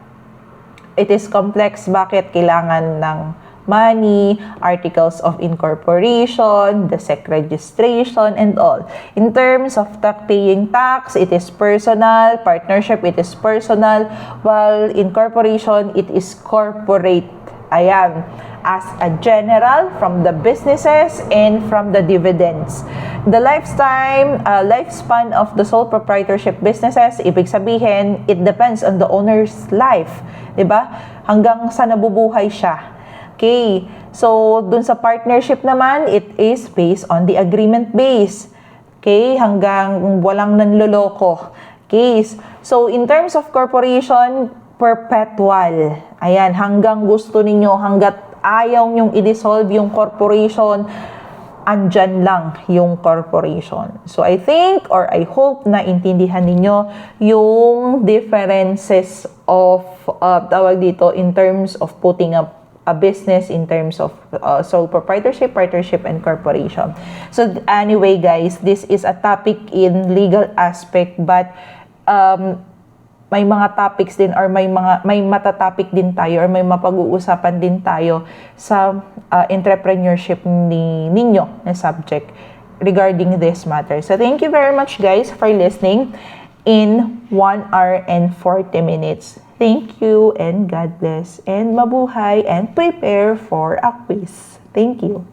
It is complex. Bakit? Kailangan ng money, articles of incorporation, the SEC registration, and all. In terms of paying tax, it is personal. Partnership, it is personal. While incorporation, it is corporate. Ayan. As a general, from the businesses and from the dividends. The lifespan of the sole proprietorship businesses, ibig sabihin, it depends on the owner's life. Diba? Hanggang sa nabubuhay siya. Okay, so dun sa partnership naman, it is based on the agreement base. Okay, hanggang walang nanloloko. Okay, so in terms of corporation, perpetual. Ayan, hanggang gusto ninyo, hanggat ayaw nyong i-dissolve yung corporation, andyan lang yung corporation. So I think or I hope na intindihan ninyo yung differences of tawag dito in terms of putting up a business in terms of sole proprietorship, partnership, and corporation. So anyway, guys, this is a topic in legal aspect, but may mga topics din or may matatopic din tayo or may mapag-uusapan din tayo sa entrepreneurship ninyo na subject regarding this matter. So thank you very much, guys, for listening in 1 hour and 40 minutes. Thank you and God bless and mabuhay and prepare for a quiz. Thank you.